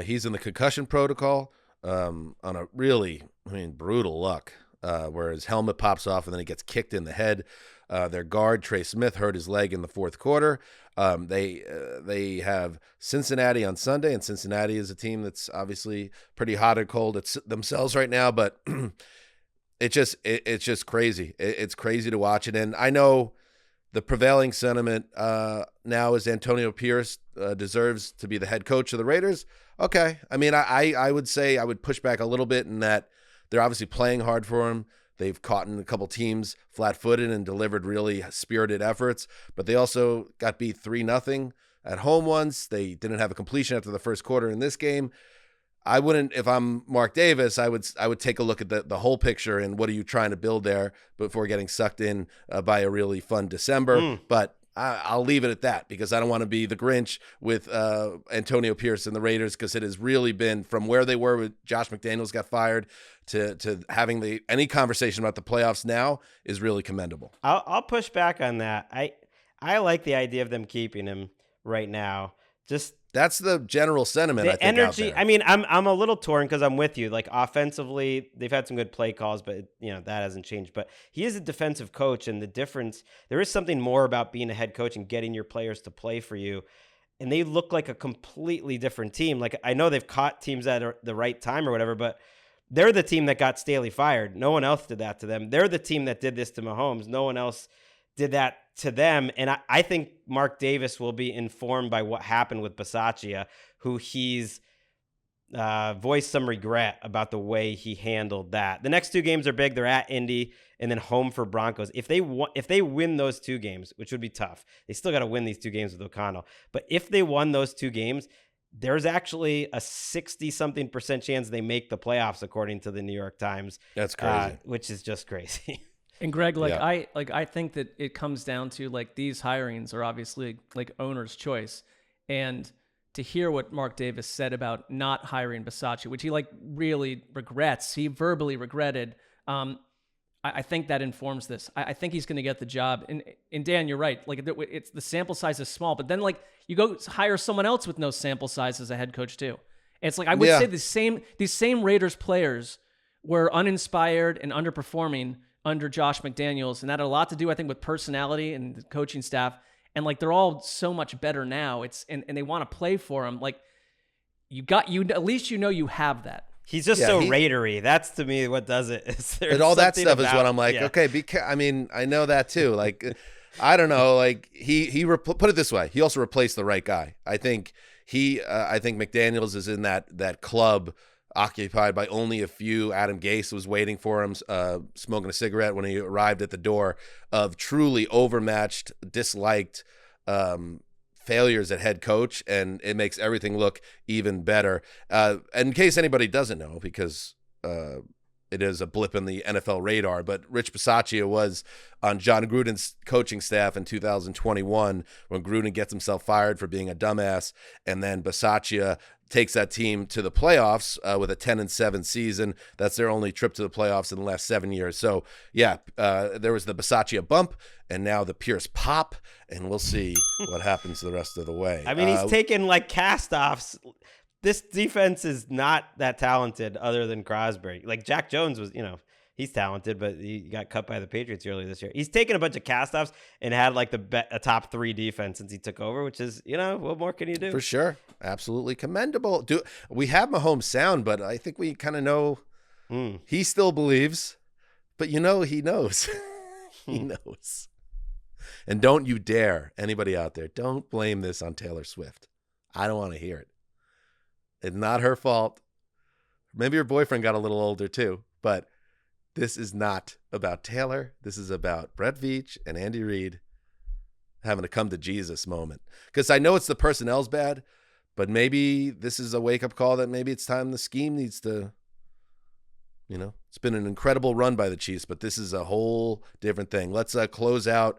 he's in the concussion protocol on a really, brutal luck, where his helmet pops off and then he gets kicked in the head. Their guard, Trey Smith, hurt his leg in the 4th quarter. They have Cincinnati on Sunday, and Cincinnati is a team that's obviously pretty hot and cold themselves right now, but it's just crazy. It's crazy to watch it. And I know the prevailing sentiment now is Antonio Pierce deserves to be the head coach of the Raiders. Okay. I would say I would push back a little bit in that they're obviously playing hard for him. They've caught in a couple teams flat-footed and delivered really spirited efforts, but they also got beat 3-0 at home once. They didn't have a completion after the first quarter in this game. I wouldn't, if I'm Mark Davis, I would take a look at the whole picture and what are you trying to build there before getting sucked in by a really fun December. But I'll leave it at that, because I don't want to be the Grinch with Antonio Pierce and the Raiders, because it has really been, from where they were with Josh McDaniels got fired to having any conversation about the playoffs now is really commendable. I'll push back on that. I like the idea of them keeping him right now. Just that's the general sentiment. The I think energy. Out there. I'm a little torn, because I'm with you. Like, offensively, they've had some good play calls, but that hasn't changed. But he is a defensive coach, and the difference, there is something more about being a head coach and getting your players to play for you. And they look like a completely different team. Like, I know they've caught teams at the right time or whatever, but they're the team that got Staley fired. No one else did that to them. They're the team that did this to Mahomes. No one else did that to them. And I think Mark Davis will be informed by what happened with Bisaccia, who he's voiced some regret about the way he handled that. The next 2 games are big. They're at Indy and then home for Broncos. If they win those 2 games, which would be tough, they still got to win these 2 games with O'Connell. But if they won those 2 games, there's actually a 60-something% chance they make the playoffs, according to the New York Times. That's crazy. Which is just crazy. And Greg, I think that it comes down to, like, these hirings are obviously like owner's choice, and to hear what Mark Davis said about not hiring Bisaccia, which he really regrets, he verbally regretted. I think that informs this. I think he's going to get the job. And Dan, you're right. Like, it's the sample size is small, but then you go hire someone else with no sample size as a head coach too. It's like, I would say these same Raiders players were uninspired and underperforming under Josh McDaniels, and that had a lot to do, I think, with personality and the coaching staff. And they're all so much better now. And they want to play for him. Like, at least you have that. He's just so Raidery. That's, to me, what does it. And all that stuff is what I'm like, okay, I know that too. Like, I don't know. Like, he put it this way. He also replaced the right guy. I think McDaniels is in that club occupied by only a few. Adam Gase was waiting for him, smoking a cigarette when he arrived at the door, of truly overmatched, disliked failures at head coach, and it makes everything look even better. In case anybody doesn't know, because it is a blip in the NFL radar, but Rich Bisaccia was on John Gruden's coaching staff in 2021 when Gruden gets himself fired for being a dumbass, and then Bisaccia takes that team to the playoffs with a 10-7 season. That's their only trip to the playoffs in the last 7 years. So, yeah, there was the Bisaccia bump and now the Pierce pop, and we'll see what happens the rest of the way. I mean, he's taken like cast-offs. This defense is not that talented other than Crosby. Like Jack Jones was, he's talented, but he got cut by the Patriots earlier this year. He's taken a bunch of cast-offs and had like a top 3 defense since he took over, which is, what more can you do? For sure. Absolutely commendable. We have Mahomes sound, but I think we kind of know he still believes, but he knows. He knows. And don't you dare, anybody out there, don't blame this on Taylor Swift. I don't want to hear it. It's not her fault. Maybe her boyfriend got a little older too, but this is not about Taylor. This is about Brett Veach and Andy Reid having a come to Jesus moment. Because I know it's the personnel's bad, but maybe this is a wake-up call that maybe it's time the scheme needs to, it's been an incredible run by the Chiefs, but this is a whole different thing. Let's close out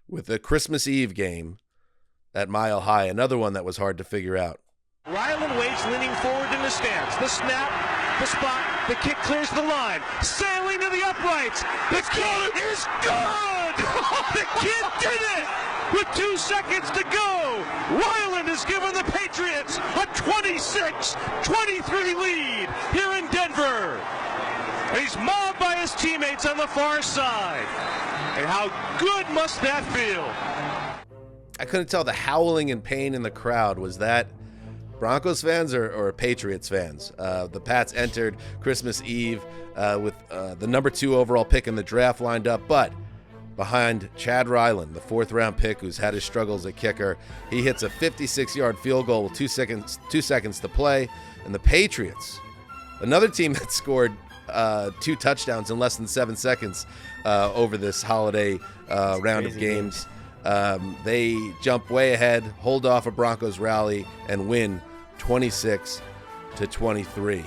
with the Christmas Eve game at Mile High, another one that was hard to figure out. Ryland waits, leaning forward in the stance. The snap, the spot, the kick clears the line. Sailing to the uprights. The kid is good! The kid did it! With 2 seconds to go, Ryland has given the Patriots a 26-23 lead here in Denver. He's mobbed by his teammates on the far side. And how good must that feel? I couldn't tell the howling and pain in the crowd. Was that Broncos fans or Patriots fans? The Pats entered Christmas Eve with the number 2 overall pick in the draft lined up, but behind Chad Ryland, the 4th-round pick who's had his struggles at kicker, he hits a 56-yard field goal with 2 seconds to play. And the Patriots, another team that scored 2 touchdowns in less than 7 seconds over this holiday round of games. They jump way ahead, hold off a Broncos rally, and win 26-23.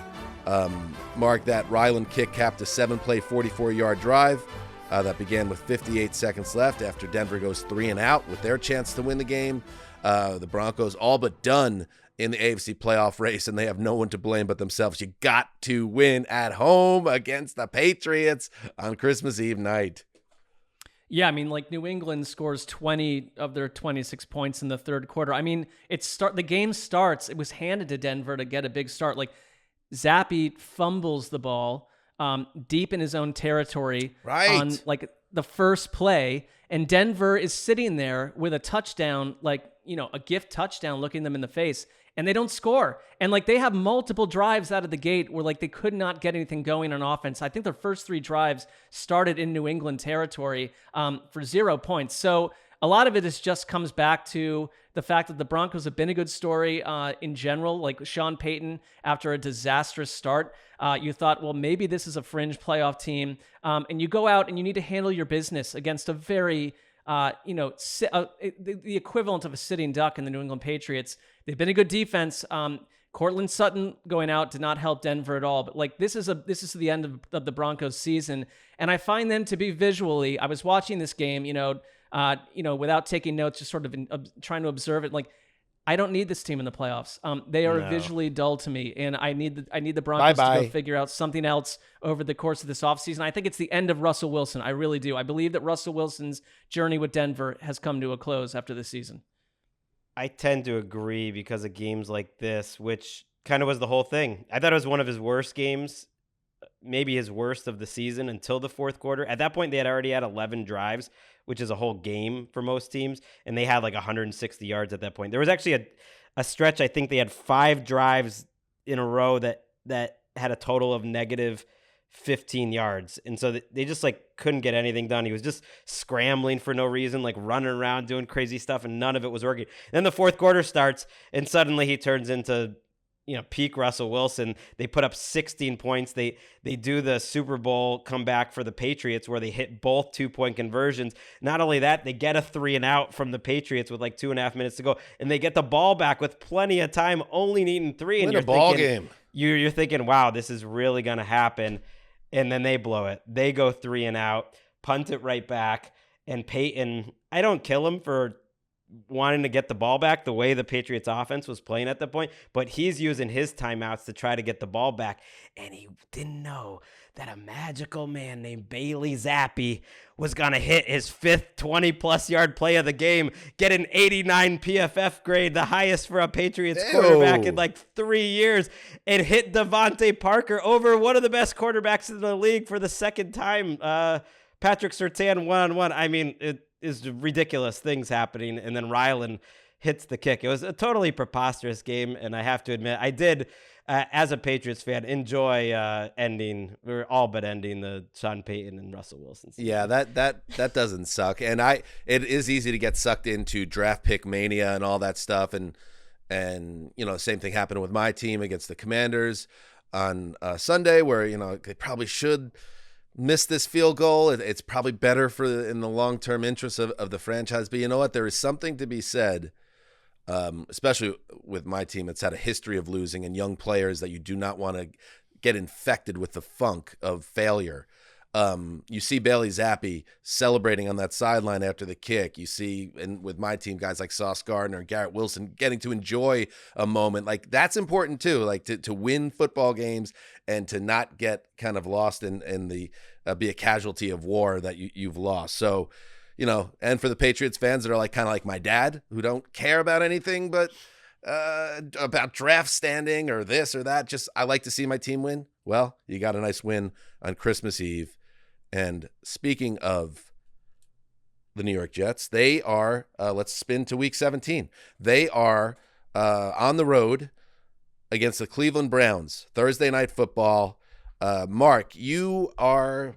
Mark, that Ryland kick capped a 7-play, 44-yard drive that began with 58 seconds left after Denver goes 3 and out with their chance to win the game. The Broncos all but done in the AFC playoff race, and they have no one to blame but themselves. You got to win at home against the Patriots on Christmas Eve night. Yeah, I mean, like New England scores 20 of their 26 points in the third quarter. I mean, the game starts. It was handed to Denver to get a big start. Like Zappe fumbles the ball deep in his own territory on like the first play, and Denver is sitting there with a touchdown, like a gift touchdown, looking them in the face. And they don't score. And like they have multiple drives out of the gate where like they could not get anything going on offense. I think their first 3 drives started in New England territory for 0 points. So a lot of it just comes back to the fact that the Broncos have been a good story in general. Like Sean Payton, after a disastrous start, you thought, well, maybe this is a fringe playoff team. And you go out and you need to handle your business against a very the equivalent of a sitting duck in the New England Patriots. They've been a good defense. Cortland Sutton going out did not help Denver at all. But like this is the end of the Broncos season, and I find them to be visually. I was watching this game, without taking notes, just sort of trying to observe it. Like I don't need this team in the playoffs. They are visually dull to me, and I need the Broncos to go figure out something else over the course of this offseason. I think it's the end of Russell Wilson. I really do. I believe that Russell Wilson's journey with Denver has come to a close after this season. I tend to agree because of games like this, which kind of was the whole thing. I thought it was one of his worst games, maybe his worst of the season until the fourth quarter. At that point, they had already had 11 drives, which is a whole game for most teams, and they had like 160 yards at that point. There was actually a stretch, I think they had 5 drives in a row that had a total of negative 15 yards. And so they just like couldn't get anything done. He was just scrambling for no reason, like running around doing crazy stuff, and none of it was working. Then the fourth quarter starts, and suddenly he turns into peak Russell Wilson. They put up 16 points. They do the Super Bowl comeback for the Patriots where they hit both 2-point conversions. Not only that, they get a 3 and out from the Patriots with like 2.5 minutes to go, and they get the ball back with plenty of time, only needing 3. And you're thinking, you're thinking, wow, this is really going to happen. And then they blow it. They go 3 and out, punt it right back. And Peyton, I don't kill him for wanting to get the ball back the way the Patriots offense was playing at the point, but he's using his timeouts to try to get the ball back. And he didn't know that a magical man named Bailey Zappi was going to hit his 5th 20-plus yard play of the game, get an 89 PFF grade, the highest for a Patriots quarterback in like 3 years, and hit Devontae Parker over one of the best quarterbacks in the league for the second time. Patrick Surtain one-on-one. I mean, it is ridiculous things happening. And then Rylan hits the kick. It was a totally preposterous game. And I have to admit, I did, as a Patriots fan, enjoy ending the Sean Payton and Russell Wilson season. Yeah, that doesn't suck. And it is easy to get sucked into draft pick mania and all that stuff. And the same thing happened with my team against the Commanders on Sunday, where, they probably should miss this field goal. It's probably better in the long-term interest of the franchise. But you know what? There is something to be said, especially with my team. It's had a history of losing and young players that you do not want to get infected with the funk of failure. You see Bailey Zappi celebrating on that sideline after the kick. You see, and with my team, guys like Sauce Gardner, Garrett Wilson getting to enjoy a moment. Like, that's important too, like to win football games and to not get kind of lost in the be a casualty of war that you've lost. So, and for the Patriots fans that are like kind of like my dad, who don't care about anything but about draft standing or this or that. Just, I like to see my team win. Well, you got a nice win on Christmas Eve. And speaking of the New York Jets, they are, let's spin to week 17. They are on the road against the Cleveland Browns, Thursday Night Football. Mark, you are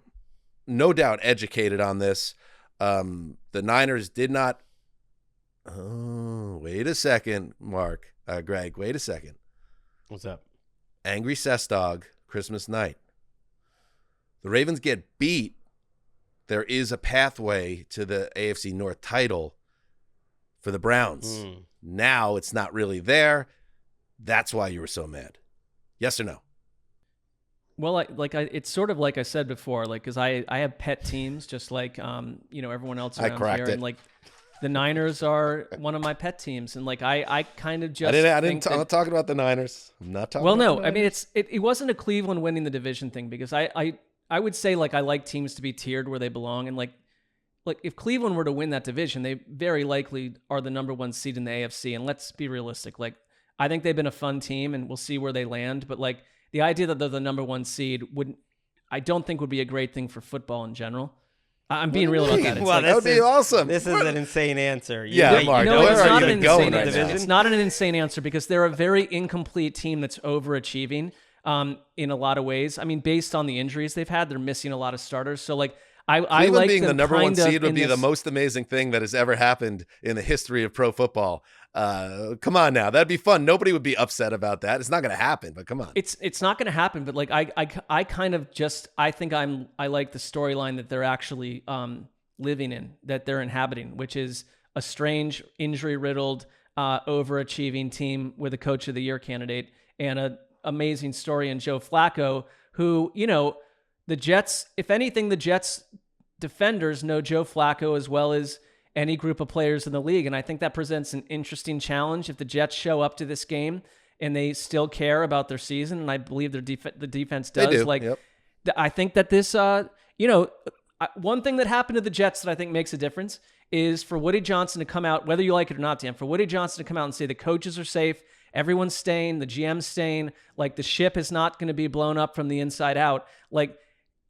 no doubt educated on this. The Niners did not. Oh, wait a second, Mark. Greg, wait a second. What's up? Angry Cessdog, Christmas night. The Ravens get beat. There is a pathway to the AFC North title for the Browns. Now it's not really there. That's why you were so mad. Yes or no? Well, it's sort of like I said before, because I have pet teams, just like everyone else around here, and like the Niners are one of my pet teams, and like I kind of just I'm not talking about the Niners. I'm not talking. Well, about no, the I mean Niners. it wasn't a Cleveland winning the division thing, because I would say, like, I like teams to be tiered where they belong. And like if Cleveland were to win that division, they very likely are the number 1 seed in the AFC. And let's be realistic. Like, I think they've been a fun team and we'll see where they land. But like the idea that they're the number 1 seed I don't think would be a great thing for football in general. I'm being real about that. It's well, that would be awesome. This is an insane answer. Yeah, Mark, it's not an insane right answer. now? It's not an insane answer because they're a very incomplete team that's overachieving. In a lot of ways. I mean, based on the injuries they've had, they're missing a lot of starters. So like, I like being them the number 1 seed would be this... the most amazing thing that has ever happened in the history of pro football. Come on now, that'd be fun. Nobody would be upset about that. It's not going to happen, but come on. It's not going to happen. But like, I kind of just, I think I like the storyline that they're actually living in, that they're inhabiting, which is a strange, injury-riddled, overachieving team with a Coach of the Year candidate and a amazing story in Joe Flacco, who, the Jets, if anything, the Jets defenders know Joe Flacco as well as any group of players in the league. And I think that presents an interesting challenge if the Jets show up to this game and they still care about their season. And I believe the defense does. They do. Like, yep. I think that this, one thing that happened to the Jets that I think makes a difference is for Woody Johnson to come out, whether you like it or not, Dan, for Woody Johnson to come out and say the coaches are safe, everyone's staying, the GM's staying, like the ship is not going to be blown up from the inside out. Like,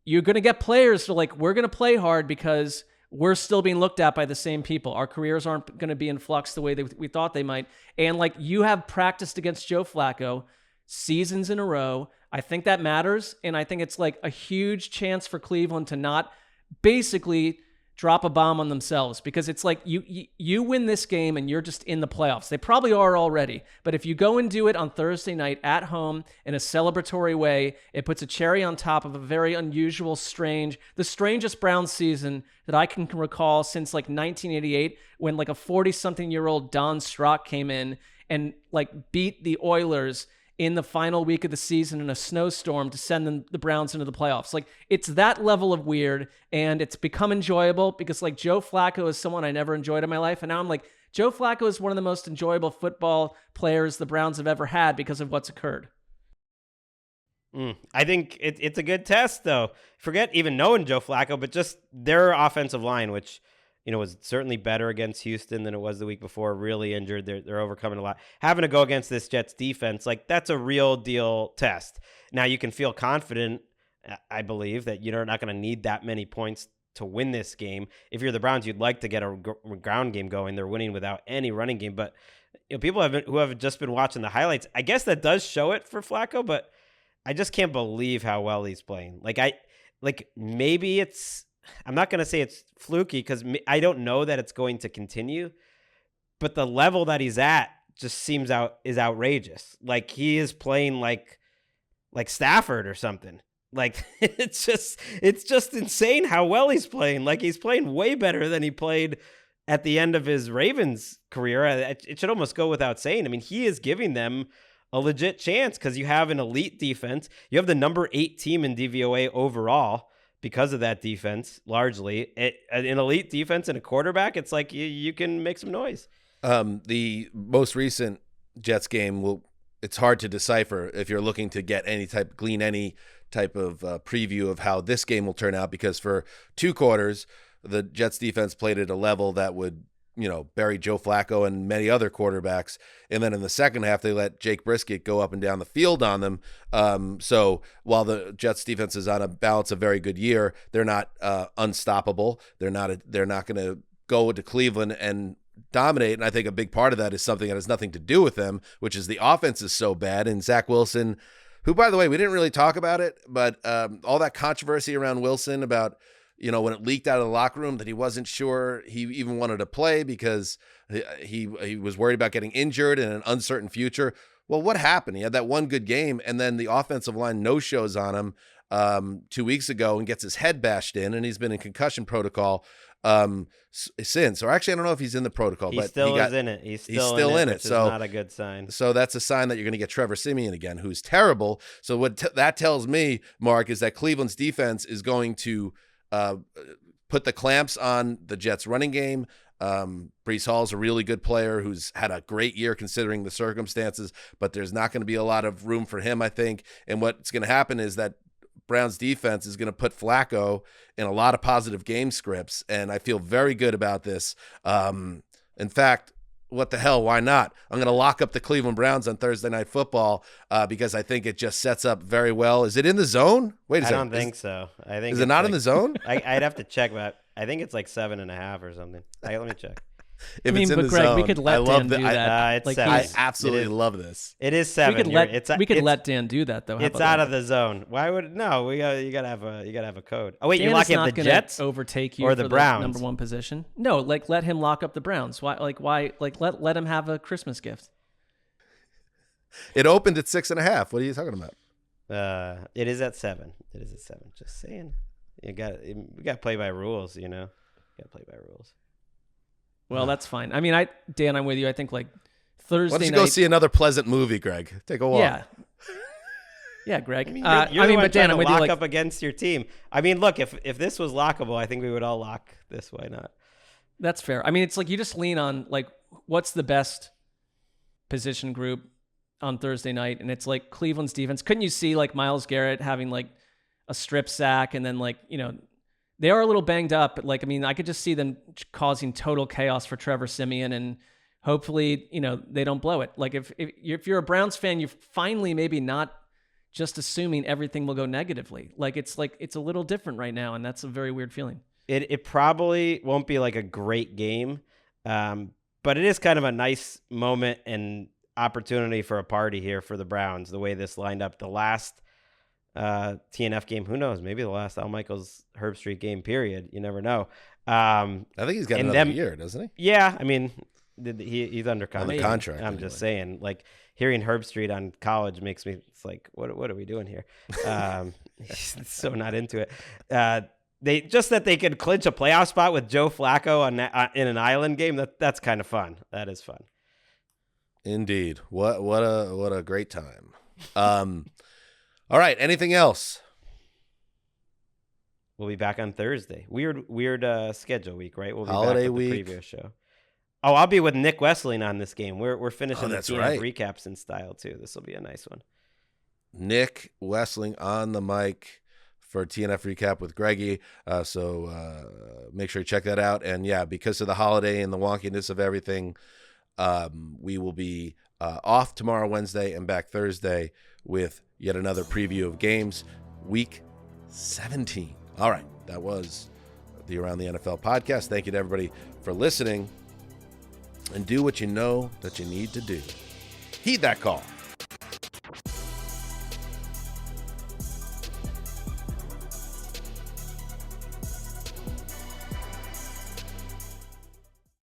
you're going to get players to like, we're going to play hard because we're still being looked at by the same people. Our careers aren't going to be in flux the way that we thought they might. And like, you have practiced against Joe Flacco seasons in a row. I think that matters. And I think it's like a huge chance for Cleveland to not basically drop a bomb on themselves, because it's like you win this game and you're just in the playoffs. They probably are already, but if you go and do it on Thursday night at home in a celebratory way, it puts a cherry on top of a very unusual, the strangest Browns season that I can recall since like 1988, when like a 40-something-year-old Don Strock came in and like beat the Oilers in the final week of the season in a snowstorm to send the Browns into the playoffs. Like, it's that level of weird, and it's become enjoyable because like Joe Flacco is someone I never enjoyed in my life. And now I'm like, Joe Flacco is one of the most enjoyable football players the Browns have ever had because of what's occurred. I think it's a good test, though. Forget even knowing Joe Flacco, but just their offensive line, which was certainly better against Houston than it was the week before. Really injured, they're overcoming a lot. Having to go against this Jets defense, like that's a real deal test. Now you can feel confident, I believe, that you're not going to need that many points to win this game. If you're the Browns, you'd like to get a ground game going. They're winning without any running game, but people who have just been watching the highlights, I guess that does show it for Flacco, but I just can't believe how well he's playing. Maybe I'm not going to say it's fluky because I don't know that it's going to continue, but the level that he's at just is outrageous. Like he is playing like Stafford or something. Like it's just insane how well he's playing. Like he's playing way better than he played at the end of his Ravens career. It should almost go without saying. I mean, he is giving them a legit chance because you have an elite defense. You have the number 8 team in DVOA overall because of that defense, largely. An elite defense and a quarterback, it's like you can make some noise. The most recent Jets game, it's hard to decipher if you're looking to glean any type of preview of how this game will turn out, because for 2 quarters, the Jets defense played at a level that would bury Joe Flacco and many other quarterbacks. And then in the second half, they let Jake Brisket go up and down the field on them. So while the Jets defense is on a balance a very good year, they're not unstoppable. They're not going to go to Cleveland and dominate. And I think a big part of that is something that has nothing to do with them, which is the offense is so bad. And Zach Wilson, who, by the way, we didn't really talk about it, but all that controversy around Wilson about when it leaked out of the locker room that he wasn't sure he even wanted to play because he was worried about getting injured in an uncertain future. Well, what happened? He had that one good game, and then the offensive line no-shows on him 2 weeks ago and gets his head bashed in, and he's been in concussion protocol since. Or actually, I don't know if he's in the protocol. He still is in it. He's still in it, which is not a good sign. So that's a sign that you're going to get Trevor Siemian again, who's terrible. So what that tells me, Mark, is that Cleveland's defense is going to put the clamps on the Jets running game. Breece Hall's a really good player who's had a great year considering the circumstances, but there's not going to be a lot of room for him, I think. And what's going to happen is that Browns defense is going to put Flacco in a lot of positive game scripts, and I feel very good about this. In fact, what the hell? Why not? I'm going to lock up the Cleveland Browns on Thursday Night Football because I think it just sets up very well. Is it in the zone? Wait a second. I don't think so. Is it not in the zone? I'd have to check, but I think it's like 7.5 or something. Let me check. If it's in the Greg, zone, we could let Dan do that. It's 7. I absolutely love this. It is 7. We could let Dan do that though. It's out of the zone. Why would no? You gotta have a code. Oh wait, Dan you're locking up up the gonna Jets overtake you or for the Browns? Number 1 position. No, let him lock up the Browns. Why? Let him have a Christmas gift. It opened at 6.5. What are you talking about? It is at 7. It is at 7. Just saying. We got to play by rules. Got to play by rules. Well, that's fine. I mean, Dan, I'm with you. I think Thursday night. Why don't you go see another pleasant movie, Greg? Take a walk. Yeah, Greg. But Dan, I'm with you. Lock up against your team. I mean, look, if this was lockable, I think we would all lock this. Why not? That's fair. I mean, it's you just lean on what's the best position group on Thursday night, and it's Cleveland's defense. Couldn't you see Myles Garrett having a strip sack, and then they are a little banged up, but I could just see them causing total chaos for Trevor Siemian, and hopefully, they don't blow it. If you're a Browns fan, you're finally maybe not just assuming everything will go negatively. It's a little different right now, and that's a very weird feeling. It probably won't be a great game, but it is kind of a nice moment and opportunity for a party here for the Browns, the way this lined up. The last TNF game, who knows? Maybe the last Al Michaels Herb Street game, period. You never know. I think he's got another year, doesn't he? Yeah, I mean, he's under contract. Under contract. I'm just saying, hearing Herb Street on college makes me, it's what are we doing here? He's so not into it. They could clinch a playoff spot with Joe Flacco in an island game. That's kind of fun. That is fun. Indeed. What a great time. All right. Anything else? We'll be back on Thursday. Weird schedule week, right? We'll be holiday back with week. The preview show. Oh, I'll be with Nick Wessling on this game. We're finishing the TNF recaps in style too. This will be a nice one. Nick Wessling on the mic for TNF recap with Greggy. So make sure you check that out. And yeah, because of the holiday and the wonkiness of everything, we will be off tomorrow, Wednesday, and back Thursday with yet another preview of games, week 17. All right, that was the Around the NFL podcast. Thank you to everybody for listening, and do what you know that you need to do. Heed that call.